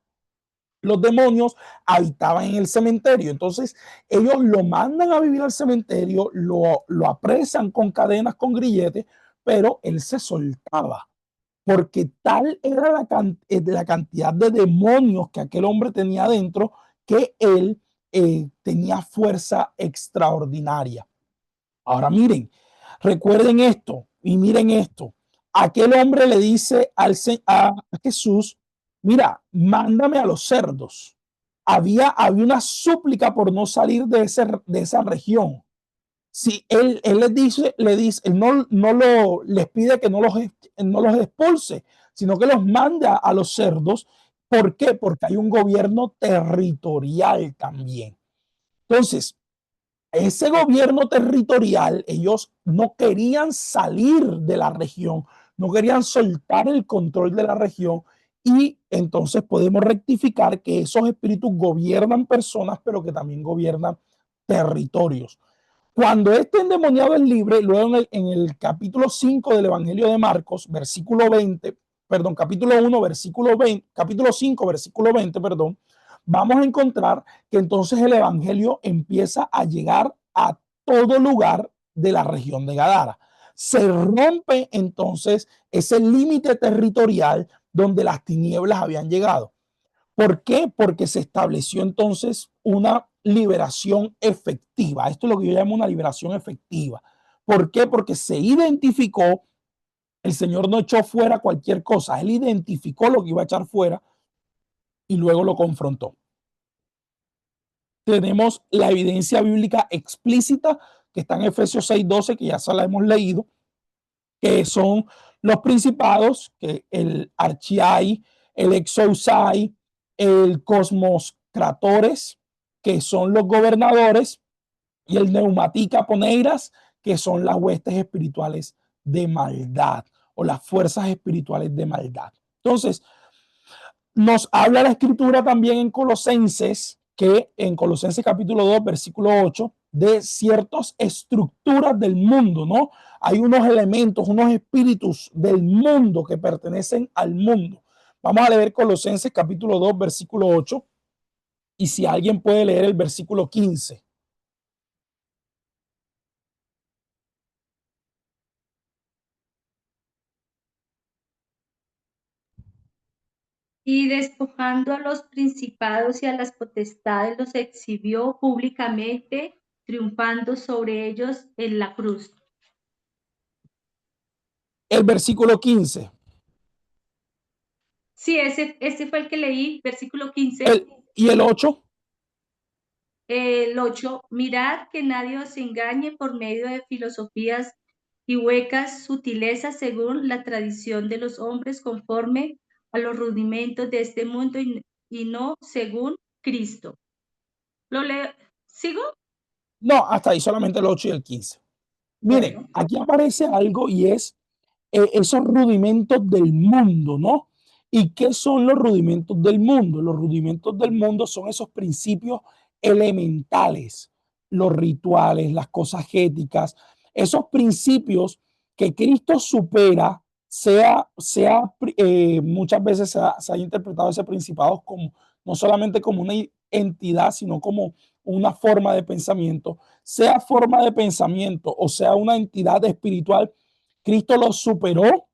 Los demonios habitaban en el cementerio. Entonces ellos lo mandan a vivir al cementerio, lo apresan con cadenas, con grilletes, pero él se soltaba. Porque tal era la cantidad de demonios que aquel hombre tenía adentro que él tenía fuerza extraordinaria. Ahora miren, recuerden esto y miren esto. Aquel hombre le dice a Jesús, mira, mándame a los cerdos. Había una súplica por no salir de esa región. Si él él no les pide que no los expulse, sino que los manda a los cerdos. ¿Por qué? Porque hay un gobierno territorial también. Entonces, ese gobierno territorial, ellos no querían salir de la región, no querían soltar el control de la región, y entonces podemos rectificar que esos espíritus gobiernan personas, pero que también gobiernan territorios. Cuando este endemoniado es libre, luego en el capítulo 5 del Evangelio de Marcos, versículo 20, perdón, capítulo 1, versículo 20, capítulo 5, versículo 20, perdón, vamos a encontrar que entonces el Evangelio empieza a llegar a todo lugar de la región de Gadara. Se rompe entonces ese límite territorial donde las tinieblas habían llegado. ¿Por qué? Porque se estableció entonces una liberación efectiva. Esto es lo que yo llamo una liberación efectiva. ¿Por qué? Porque se identificó, el Señor no echó fuera cualquier cosa, Él identificó lo que iba a echar fuera y luego lo confrontó. Tenemos la evidencia bíblica explícita que está en Efesios 6:12, que ya se la hemos leído, que son los principados, que el archiai, el exousai, el cosmoscratores, que son los gobernadores, y el neumatica poneiras, que son las huestes espirituales de maldad o las fuerzas espirituales de maldad. Entonces, nos habla la escritura también en Colosenses, que en Colosenses capítulo 2, versículo 8, de ciertas estructuras del mundo, ¿no? Hay unos elementos, unos espíritus del mundo que pertenecen al mundo. Vamos a leer Colosenses capítulo 2, versículo 8, y si alguien puede leer el versículo 15. Y despojando a los principados y a las potestades, los exhibió públicamente, triunfando sobre ellos en la cruz. El versículo 15. Sí, ese fue el que leí, versículo 15. ¿Y el 8? El 8, mirad que nadie os engañe por medio de filosofías y huecas sutilezas según la tradición de los hombres, conforme a los rudimentos de este mundo y no según Cristo. ¿Lo leo? ¿Sigo? No, hasta ahí solamente el 8 y el 15. Miren, Bueno, aquí aparece algo y es esos rudimentos del mundo, ¿no? ¿Y qué son los rudimentos del mundo? Los rudimentos del mundo son esos principios elementales, los rituales, las cosas éticas, esos principios que Cristo supera, muchas veces se ha interpretado ese principado como no solamente como una entidad, sino como una forma de pensamiento, sea forma de pensamiento o sea una entidad espiritual. Cristo los superó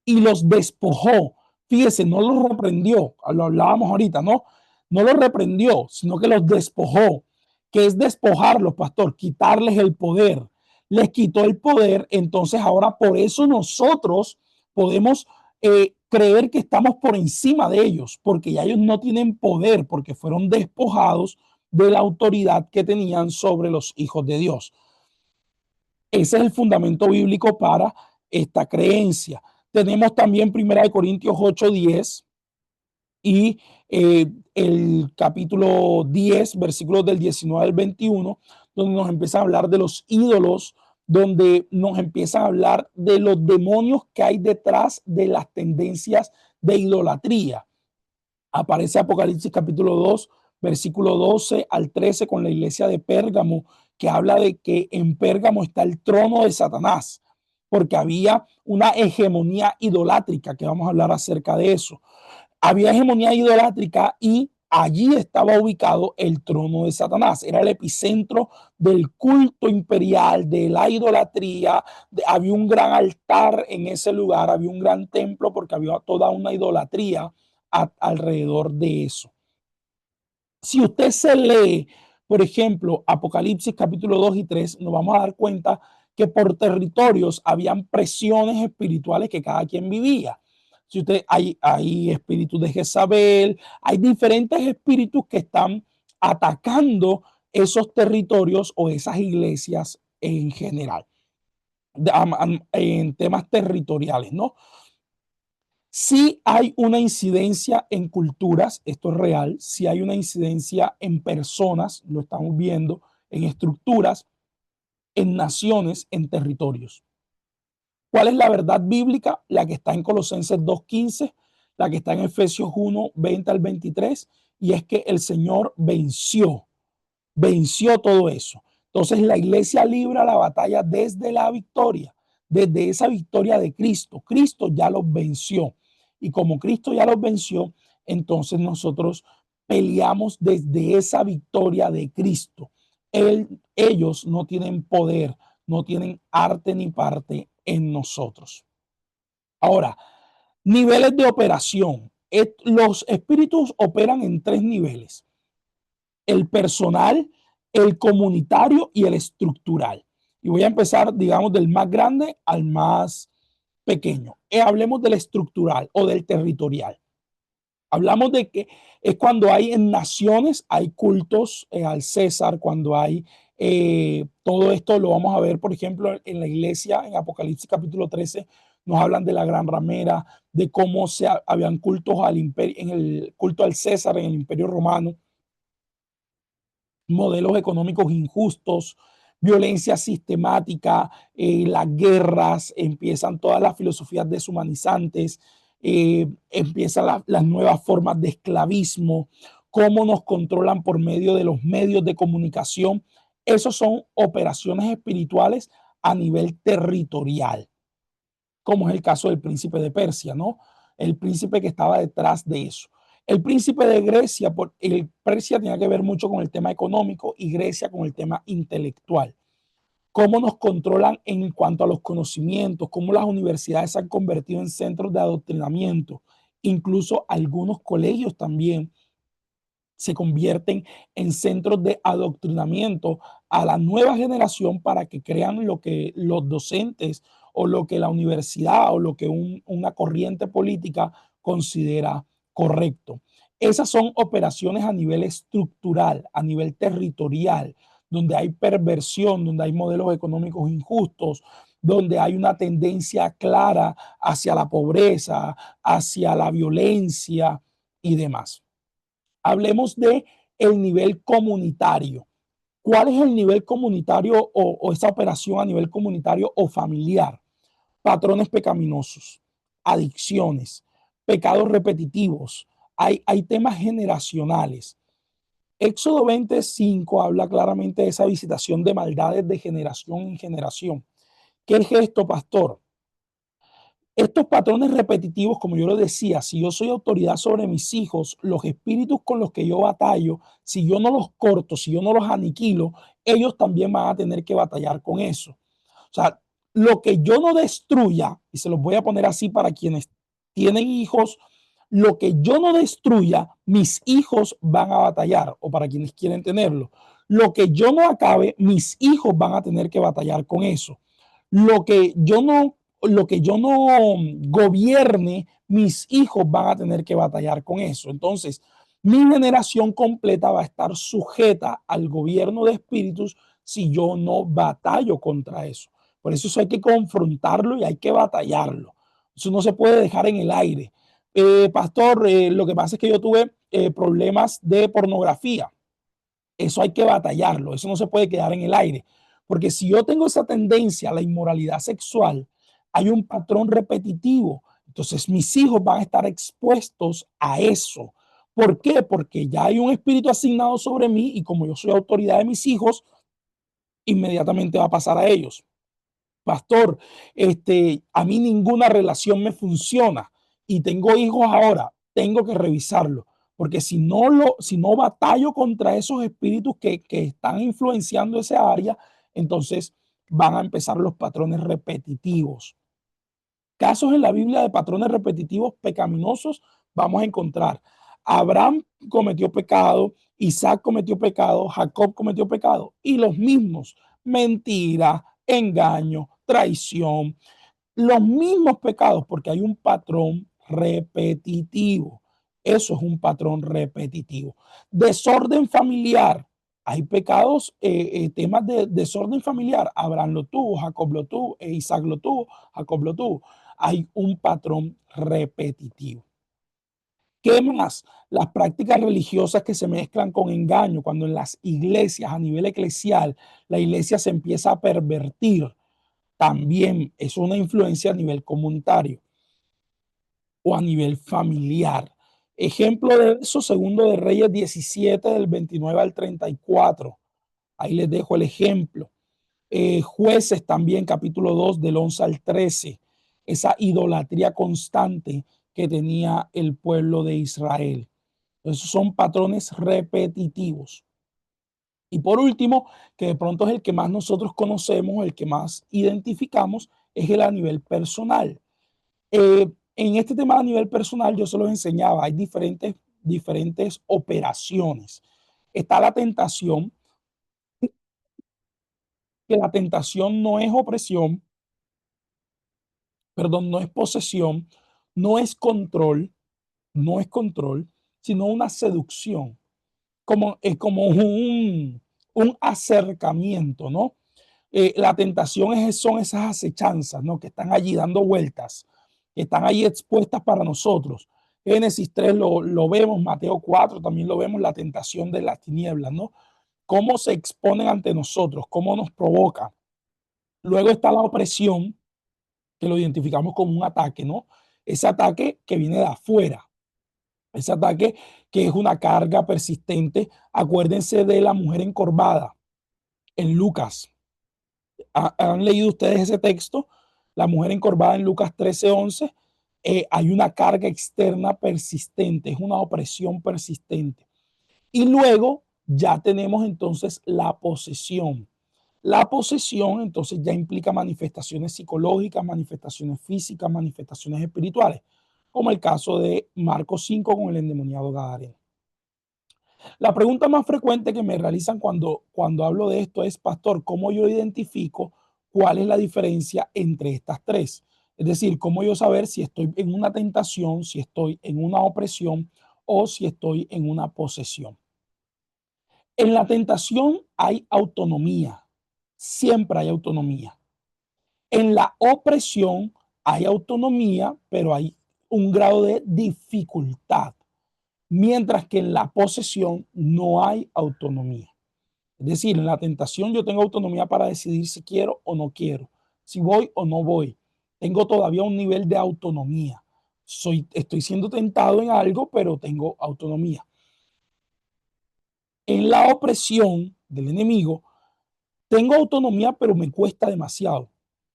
y los despojó. Fíjese, no los reprendió, lo hablábamos ahorita, ¿no? No los reprendió, sino que los despojó. ¿Qué es despojarlos, pastor? Quitarles el poder. Les quitó el poder, entonces ahora por eso nosotros podemos creer que estamos por encima de ellos, porque ya ellos no tienen poder, porque fueron despojados de la autoridad que tenían sobre los hijos de Dios. Ese es el fundamento bíblico para esta creencia. Tenemos también 1 Corintios 8:10 y el capítulo 10, versículos del 19 al 21, donde nos empieza a hablar de los ídolos, donde nos empieza a hablar de los demonios que hay detrás de las tendencias de idolatría. Aparece Apocalipsis capítulo 2, versículo 12 al 13 con la iglesia de Pérgamo, que habla de que en Pérgamo está el trono de Satanás, porque había una hegemonía idolátrica, que vamos a hablar acerca de eso. Había hegemonía idolátrica y allí estaba ubicado el trono de Satanás. Era el epicentro del culto imperial, de la idolatría. Había un gran altar en ese lugar, había un gran templo porque había toda una idolatría alrededor de eso. Si usted se lee, por ejemplo, Apocalipsis capítulo 2 y 3, nos vamos a dar cuenta que por territorios habían presiones espirituales que cada quien vivía. Si usted hay espíritus de Jezabel, hay diferentes espíritus que están atacando esos territorios o esas iglesias en general, en temas territoriales, ¿no? Sí hay una incidencia en culturas, esto es real, sí hay una incidencia en personas, lo estamos viendo, en estructuras, en naciones, en territorios. ¿Cuál es la verdad bíblica? La que está en Colosenses 2:15, la que está en Efesios 1:20 al 23, y es que el Señor venció todo eso. Entonces la iglesia libra la batalla desde la victoria, desde esa victoria de Cristo. Cristo ya los venció. Y como Cristo ya los venció, entonces nosotros peleamos desde esa victoria de Cristo. Ellos no tienen poder, no tienen arte ni parte en nosotros. Ahora, niveles de operación. Los espíritus operan en 3 niveles: el personal, el comunitario y el estructural. Y voy a empezar, digamos, del más grande al más pequeño. Hablemos del estructural o del territorial. Hablamos de que es cuando hay en naciones, hay cultos al César, cuando hay todo esto lo vamos a ver, por ejemplo, en la iglesia, en Apocalipsis capítulo 13, nos hablan de la gran ramera, de cómo habían cultos al imperio, en el culto al César, en el imperio romano, modelos económicos injustos, violencia sistemática, las guerras, empiezan todas las filosofías deshumanizantes, empiezan las nuevas formas de esclavismo, cómo nos controlan por medio de los medios de comunicación. Esos son operaciones espirituales a nivel territorial, como es el caso del príncipe de Persia, ¿no? El príncipe que estaba detrás de eso. El príncipe de Grecia, Persia tenía que ver mucho con el tema económico y Grecia con el tema intelectual. Cómo nos controlan en cuanto a los conocimientos, cómo las universidades se han convertido en centros de adoctrinamiento. Incluso algunos colegios también se convierten en centros de adoctrinamiento a la nueva generación para que crean lo que los docentes o lo que la universidad o lo que una corriente política considera correcto. Esas son operaciones a nivel estructural, a nivel territorial, donde hay perversión, donde hay modelos económicos injustos, donde hay una tendencia clara hacia la pobreza, hacia la violencia y demás. Hablemos de el nivel comunitario. ¿Cuál es el nivel comunitario o esa operación a nivel comunitario o familiar? Patrones pecaminosos, adicciones, pecados repetitivos. Hay temas generacionales. Éxodo 25 habla claramente de esa visitación de maldades de generación en generación. ¿Qué es esto, pastor? Estos patrones repetitivos, como yo lo decía, si yo soy autoridad sobre mis hijos, los espíritus con los que yo batallo, si yo no los corto, si yo no los aniquilo, ellos también van a tener que batallar con eso. O sea, lo que yo no destruya, y se los voy a poner así para quienes tienen hijos, lo que yo no destruya, mis hijos van a batallar, o para quienes quieren tenerlo. Lo que yo no acabe, mis hijos van a tener que batallar con eso. Lo que yo no gobierne, mis hijos van a tener que batallar con eso. Entonces, mi generación completa va a estar sujeta al gobierno de espíritus si yo no batallo contra eso. Por eso hay que confrontarlo y hay que batallarlo. Eso no se puede dejar en el aire. Pastor, lo que pasa es que yo tuve problemas de pornografía. Eso hay que batallarlo. Eso no se puede quedar en el aire. Porque si yo tengo esa tendencia a la inmoralidad sexual, hay un patrón repetitivo. Entonces mis hijos van a estar expuestos a eso. ¿Por qué? Porque ya hay un espíritu asignado sobre mí y como yo soy autoridad de mis hijos, inmediatamente va a pasar a ellos. Pastor, a mí ninguna relación me funciona y tengo hijos ahora, tengo que revisarlo. Porque si no batallo contra esos espíritus que están influenciando esa área, entonces van a empezar los patrones repetitivos. Casos en la Biblia de patrones repetitivos pecaminosos vamos a encontrar. Abraham cometió pecado, Isaac cometió pecado, Jacob cometió pecado y los mismos, mentira, engaño, traición, los mismos pecados porque hay un patrón repetitivo. Eso es un patrón repetitivo. Desorden familiar. Hay pecados, temas de desorden familiar. Abraham lo tuvo, Jacob lo tuvo, Isaac lo tuvo, Jacob lo tuvo. Hay un patrón repetitivo. ¿Qué más? Las prácticas religiosas que se mezclan con engaño, cuando en las iglesias a nivel eclesial la iglesia se empieza a pervertir, también es una influencia a nivel comunitario o a nivel familiar. Ejemplo de eso, Segundo de Reyes 17, del 29 al 34. Ahí les dejo el ejemplo. Jueces también, capítulo 2, del 11 al 13. Esa idolatría constante que tenía el pueblo de Israel. Esos son patrones repetitivos. Y por último, que de pronto es el que más nosotros conocemos, el que más identificamos, es el a nivel personal. En este tema a nivel personal yo se los enseñaba, hay diferentes operaciones. Está la tentación, que la tentación no es opresión, perdón, no es posesión, no es control, sino una seducción, es como un acercamiento, ¿no? La tentación son esas acechanzas, ¿no? Que están allí dando vueltas, que están ahí expuestas para nosotros. Génesis 3 lo vemos, Mateo 4 también lo vemos, la tentación de las tinieblas, ¿no? Cómo se exponen ante nosotros, cómo nos provoca. Luego está la opresión, que lo identificamos como un ataque, ¿no? Ese ataque que viene de afuera, ese ataque que es una carga persistente. Acuérdense de la mujer encorvada en Lucas. ¿Han leído ustedes ese texto? La mujer encorvada en Lucas 13:11. Hay una carga externa persistente, es una opresión persistente. Y luego ya tenemos entonces la posesión. La posesión entonces ya implica manifestaciones psicológicas, manifestaciones físicas, manifestaciones espirituales, como el caso de Marcos 5 con el endemoniado gadareno. La pregunta más frecuente que me realizan cuando hablo de esto es, pastor, ¿cómo yo identifico cuál es la diferencia entre estas tres? Es decir, ¿cómo yo saber si estoy en una tentación, si estoy en una opresión o si estoy en una posesión? En la tentación hay autonomía, siempre hay autonomía. En la opresión hay autonomía, pero hay un grado de dificultad. mientras que en la posesión no hay autonomía. Es decir, en la tentación yo tengo autonomía para decidir si quiero o no quiero, si voy o no voy. Tengo todavía un nivel de autonomía. Estoy siendo tentado en algo, pero tengo autonomía. En la opresión del enemigo, tengo autonomía, pero me cuesta demasiado.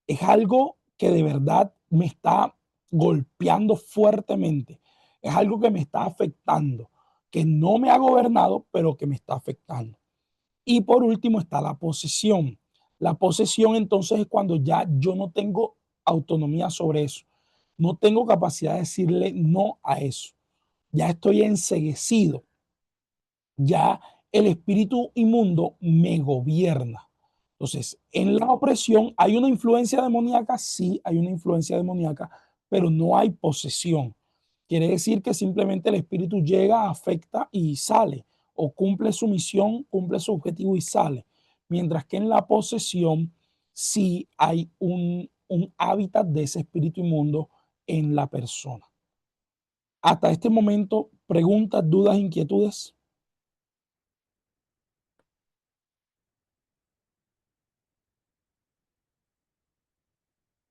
Es algo que de verdad me está golpeando fuertemente. Es algo que me está afectando, que no me ha gobernado, pero que me está afectando. Y por último está la posesión. La posesión entonces es cuando ya yo no tengo autonomía sobre eso. No tengo capacidad de decirle no a eso. Ya estoy enceguecido. Ya el espíritu inmundo me gobierna. Entonces, en la opresión hay una influencia demoníaca, sí, hay una influencia demoníaca, pero no hay posesión. Quiere decir que simplemente el espíritu llega, afecta y sale, o cumple su misión, cumple su objetivo y sale. Mientras que en la posesión sí hay un hábitat de ese espíritu inmundo en la persona. Hasta este momento, preguntas, dudas, inquietudes.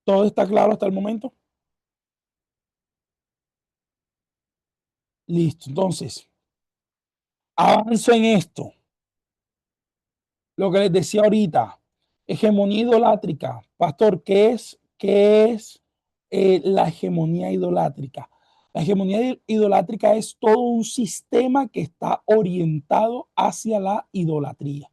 ¿Todo está claro hasta el momento? Listo, entonces, avanzo en esto. Lo que les decía ahorita, hegemonía idolátrica. Pastor, ¿qué es la hegemonía idolátrica? La hegemonía idolátrica es todo un sistema que está orientado hacia la idolatría.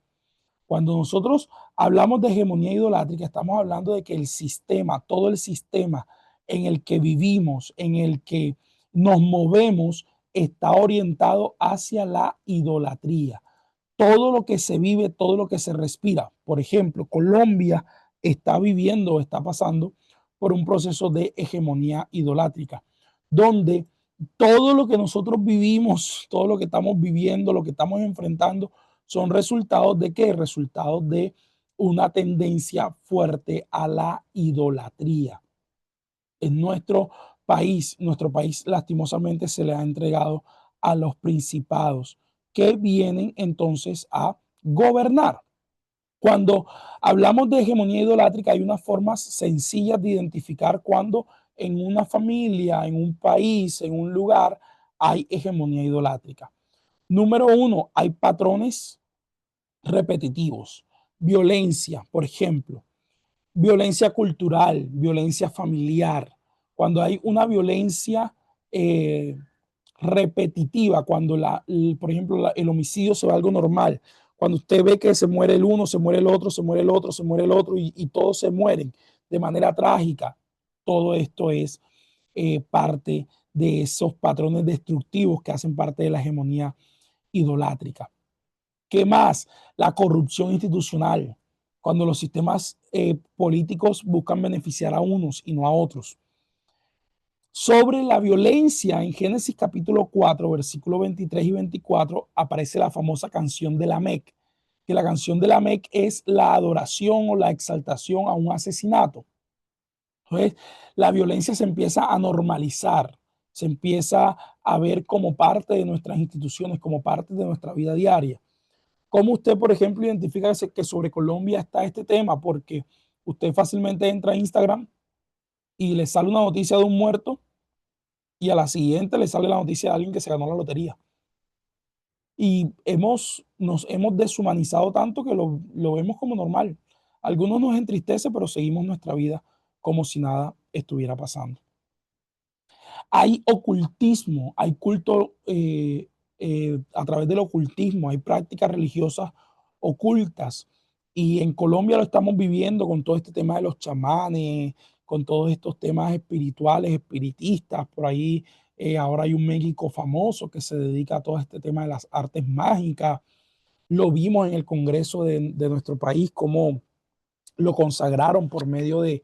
Cuando nosotros hablamos de hegemonía idolátrica, estamos hablando de que el sistema, todo el sistema en el que vivimos, en el que nos movemos, está orientado hacia la idolatría. Todo lo que se vive, todo lo que se respira. Por ejemplo, Colombia está viviendo, está pasando por un proceso de hegemonía idolátrica, donde todo lo que nosotros vivimos, todo lo que estamos viviendo, lo que estamos enfrentando, son resultados de ¿qué? Resultados de una tendencia fuerte a la idolatría. En nuestro país lastimosamente se le ha entregado a los principados que vienen entonces a gobernar. Cuando hablamos de hegemonía idolátrica, hay unas formas sencillas de identificar cuando en una familia, en un país, en un lugar, hay hegemonía idolátrica. Número uno, hay patrones repetitivos. Violencia, por ejemplo. Violencia cultural, violencia familiar. Cuando hay una violencia repetitiva, cuando por ejemplo el homicidio se ve algo normal, cuando usted ve que se muere el uno, se muere el otro, se muere el otro, se muere el otro y todos se mueren de manera trágica, todo esto es parte de esos patrones destructivos que hacen parte de la hegemonía idolátrica. ¿Qué más? La corrupción institucional, cuando los sistemas políticos buscan beneficiar a unos y no a otros. Sobre la violencia, en Génesis capítulo 4, versículos 23 y 24, aparece la famosa canción de Lamec, que la canción de Lamec es la adoración o la exaltación a un asesinato. Entonces, la violencia se empieza a normalizar, se empieza a ver como parte de nuestras instituciones, como parte de nuestra vida diaria. ¿Cómo usted, por ejemplo, identifica que sobre Colombia está este tema? Porque usted fácilmente entra a Instagram y le sale una noticia de un muerto y a la siguiente le sale la noticia de alguien que se ganó la lotería. Y nos hemos deshumanizado tanto que lo vemos como normal. Algunos nos entristece, pero seguimos nuestra vida como si nada estuviera pasando. Hay ocultismo, hay culto a través del ocultismo, hay prácticas religiosas ocultas. Y en Colombia lo estamos viviendo con todo este tema de los chamanes, con todos estos temas espirituales, espiritistas. Por ahí ahora hay un médico famoso que se dedica a todo este tema de las artes mágicas. Lo vimos en el Congreso de nuestro país, cómo lo consagraron por medio de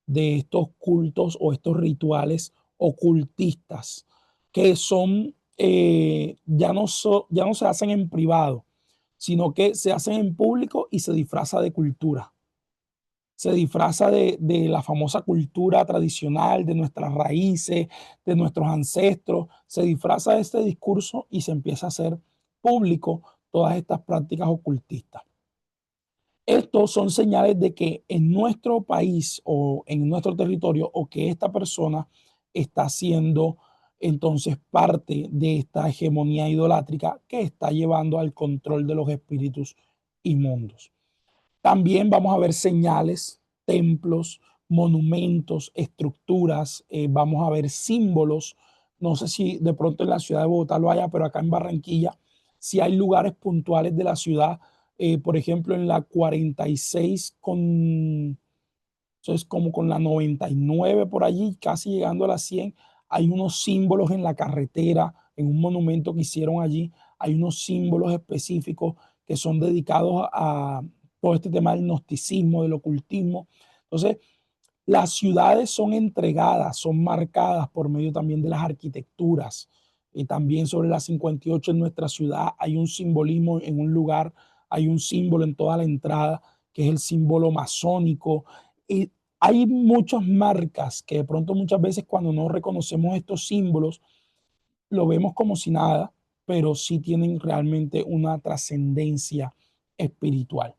estos cultos o estos rituales ocultistas que son, ya no se hacen en privado, sino que se hacen en público y se disfraza de cultura. se disfraza de la famosa cultura tradicional, de nuestras raíces, de nuestros ancestros, se disfraza de este discurso y se empieza a hacer público todas estas prácticas ocultistas. Estos son señales de que en nuestro país o en nuestro territorio o que esta persona está siendo entonces parte de esta hegemonía idolátrica que está llevando al control de los espíritus inmundos. También vamos a ver señales, templos, monumentos, estructuras, vamos a ver símbolos. No sé si de pronto en la ciudad de Bogotá lo haya, pero acá en Barranquilla sí hay lugares puntuales de la ciudad, por ejemplo en la 46 eso es como con la 99 por allí, casi llegando a la 100, hay unos símbolos en la carretera, en un monumento que hicieron allí, hay unos símbolos específicos que son dedicados a todo este tema del gnosticismo, del ocultismo. Entonces, las ciudades son entregadas, son marcadas por medio también de las arquitecturas. Y también sobre la 58 en nuestra ciudad hay un simbolismo en un lugar, hay un símbolo en toda la entrada, que es el símbolo masónico. Y hay muchas marcas que de pronto muchas veces cuando no reconocemos estos símbolos, lo vemos como si nada, pero sí tienen realmente una trascendencia espiritual.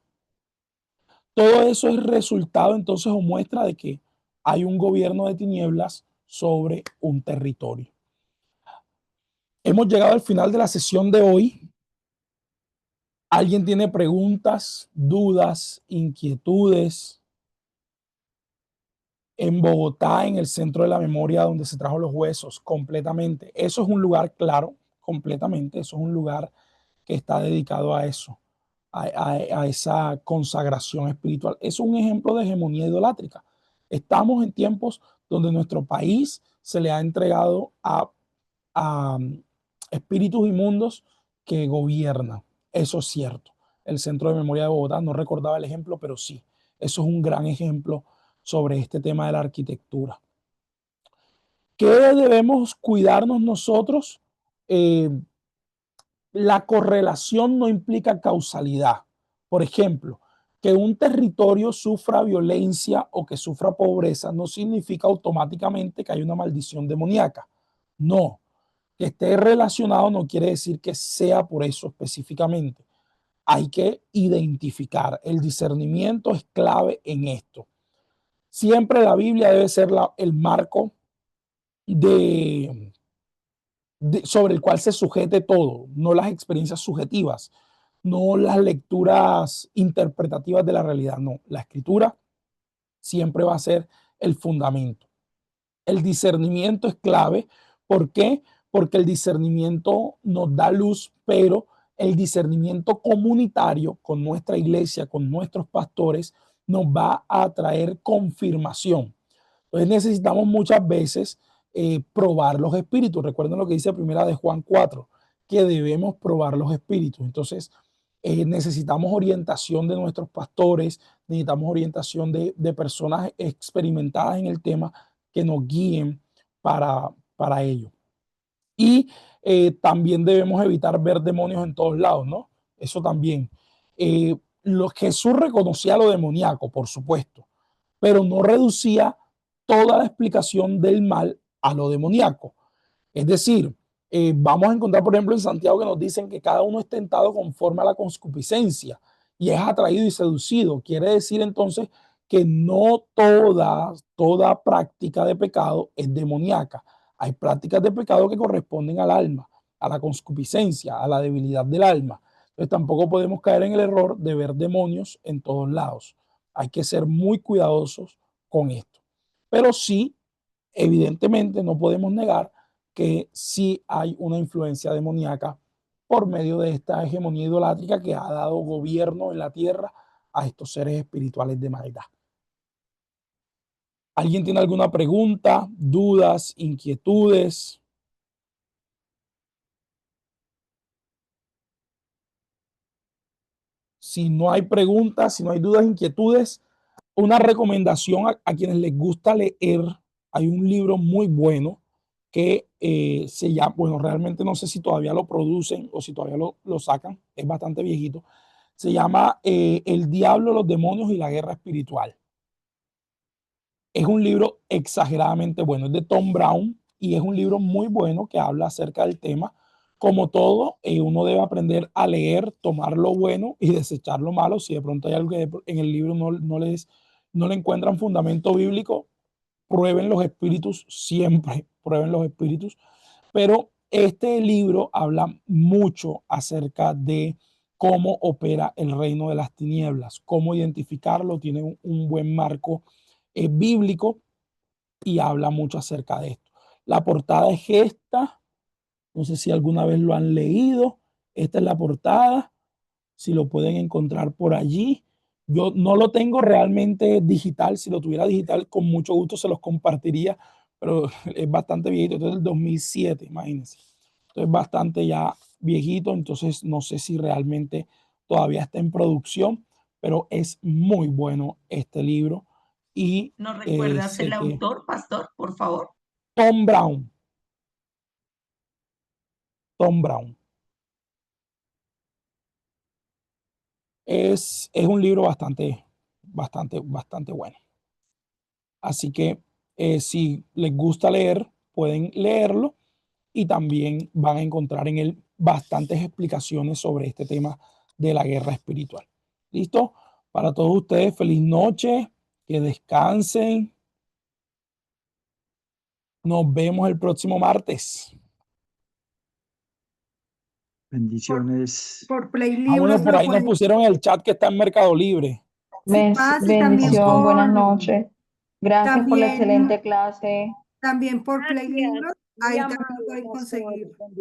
Todo eso es resultado entonces o muestra de que hay un gobierno de tinieblas sobre un territorio. Hemos llegado al final de la sesión de hoy. ¿Alguien tiene preguntas, dudas, inquietudes? En Bogotá, en el Centro de la Memoria donde se trajo los huesos, completamente. Eso es un lugar, claro, completamente. Eso es un lugar que está dedicado a eso, a esa consagración espiritual. Es un ejemplo de hegemonía idolátrica. Estamos en tiempos donde nuestro país se le ha entregado a espíritus inmundos que gobiernan. Eso es cierto. El Centro de Memoria de Bogotá, no recordaba el ejemplo, pero sí, eso es un gran ejemplo sobre este tema de la arquitectura. ¿Qué debemos cuidarnos nosotros? La correlación no implica causalidad. Por ejemplo, que un territorio sufra violencia o que sufra pobreza no significa automáticamente que hay una maldición demoníaca. No, que esté relacionado no quiere decir que sea por eso específicamente. Hay que identificar. El discernimiento es clave en esto. Siempre la Biblia debe ser el marco sobre el cual se sujete todo, no las experiencias subjetivas, no las lecturas interpretativas de la realidad, no. La escritura siempre va a ser el fundamento. El discernimiento es clave. ¿Por qué? Porque el discernimiento nos da luz, pero el discernimiento comunitario con nuestra iglesia, con nuestros pastores, nos va a traer confirmación. Entonces necesitamos muchas veces probar los espíritus. Recuerden lo que dice primera de Juan 4, que debemos probar los espíritus. Entonces necesitamos orientación de nuestros pastores, necesitamos orientación de personas experimentadas en el tema que nos guíen para ello. Y también debemos evitar ver demonios en todos lados, ¿no? Eso también. Jesús reconocía lo demoníaco, por supuesto, pero no reducía toda la explicación del mal a lo demoníaco. Es decir, vamos a encontrar, por ejemplo, en Santiago que nos dicen que cada uno es tentado conforme a la concupiscencia y es atraído y seducido. Quiere decir entonces que no toda práctica de pecado es demoníaca. Hay prácticas de pecado que corresponden al alma, a la concupiscencia, a la debilidad del alma. Entonces tampoco podemos caer en el error de ver demonios en todos lados. Hay que ser muy cuidadosos con esto. Pero sí, evidentemente no podemos negar que sí hay una influencia demoníaca por medio de esta hegemonía idolátrica que ha dado gobierno en la tierra a estos seres espirituales de maldad. ¿Alguien tiene alguna pregunta, dudas, inquietudes? Si no hay preguntas, si no hay dudas, inquietudes, una recomendación a quienes les gusta leer. Hay un libro muy bueno que se llama, bueno, realmente no sé si todavía lo producen o si todavía lo sacan, es bastante viejito. Se llama El diablo, los demonios y la guerra espiritual. Es un libro exageradamente bueno, es de Tom Brown y es un libro muy bueno que habla acerca del tema. Como todo, uno debe aprender a leer, tomar lo bueno y desechar lo malo. Si de pronto hay algo que en el libro no le encuentran fundamento bíblico, prueben los espíritus, siempre prueben los espíritus. Pero este libro habla mucho acerca de cómo opera el reino de las tinieblas, cómo identificarlo, tiene un buen marco bíblico y habla mucho acerca de esto. La portada es esta, no sé si alguna vez lo han leído, esta es la portada, si lo pueden encontrar por allí. Yo no lo tengo realmente digital, si lo tuviera digital con mucho gusto se los compartiría, pero es bastante viejito, esto es del 2007, imagínense. Entonces es bastante ya viejito, entonces no sé si realmente todavía está en producción, pero es muy bueno este libro. Y ¿Nos recuerdas el autor, pastor, por favor? Tom Brown. Tom Brown. Es un libro bastante bueno. Así que si les gusta leer, pueden leerlo y también van a encontrar en él bastantes explicaciones sobre este tema de la guerra espiritual. ¿Listo? Para todos ustedes, feliz noche, que descansen. Nos vemos el próximo martes. Bendiciones. Por Play Bueno, Libros por lo ahí nos pueden. pusieron en el chat que está en Mercado Libre. Sí, pase también Bendición, buenas por, noches. Gracias por la también, excelente clase. también por Play Gracias. Libros, Muy ahí también amable, lo pueden pastor. conseguir.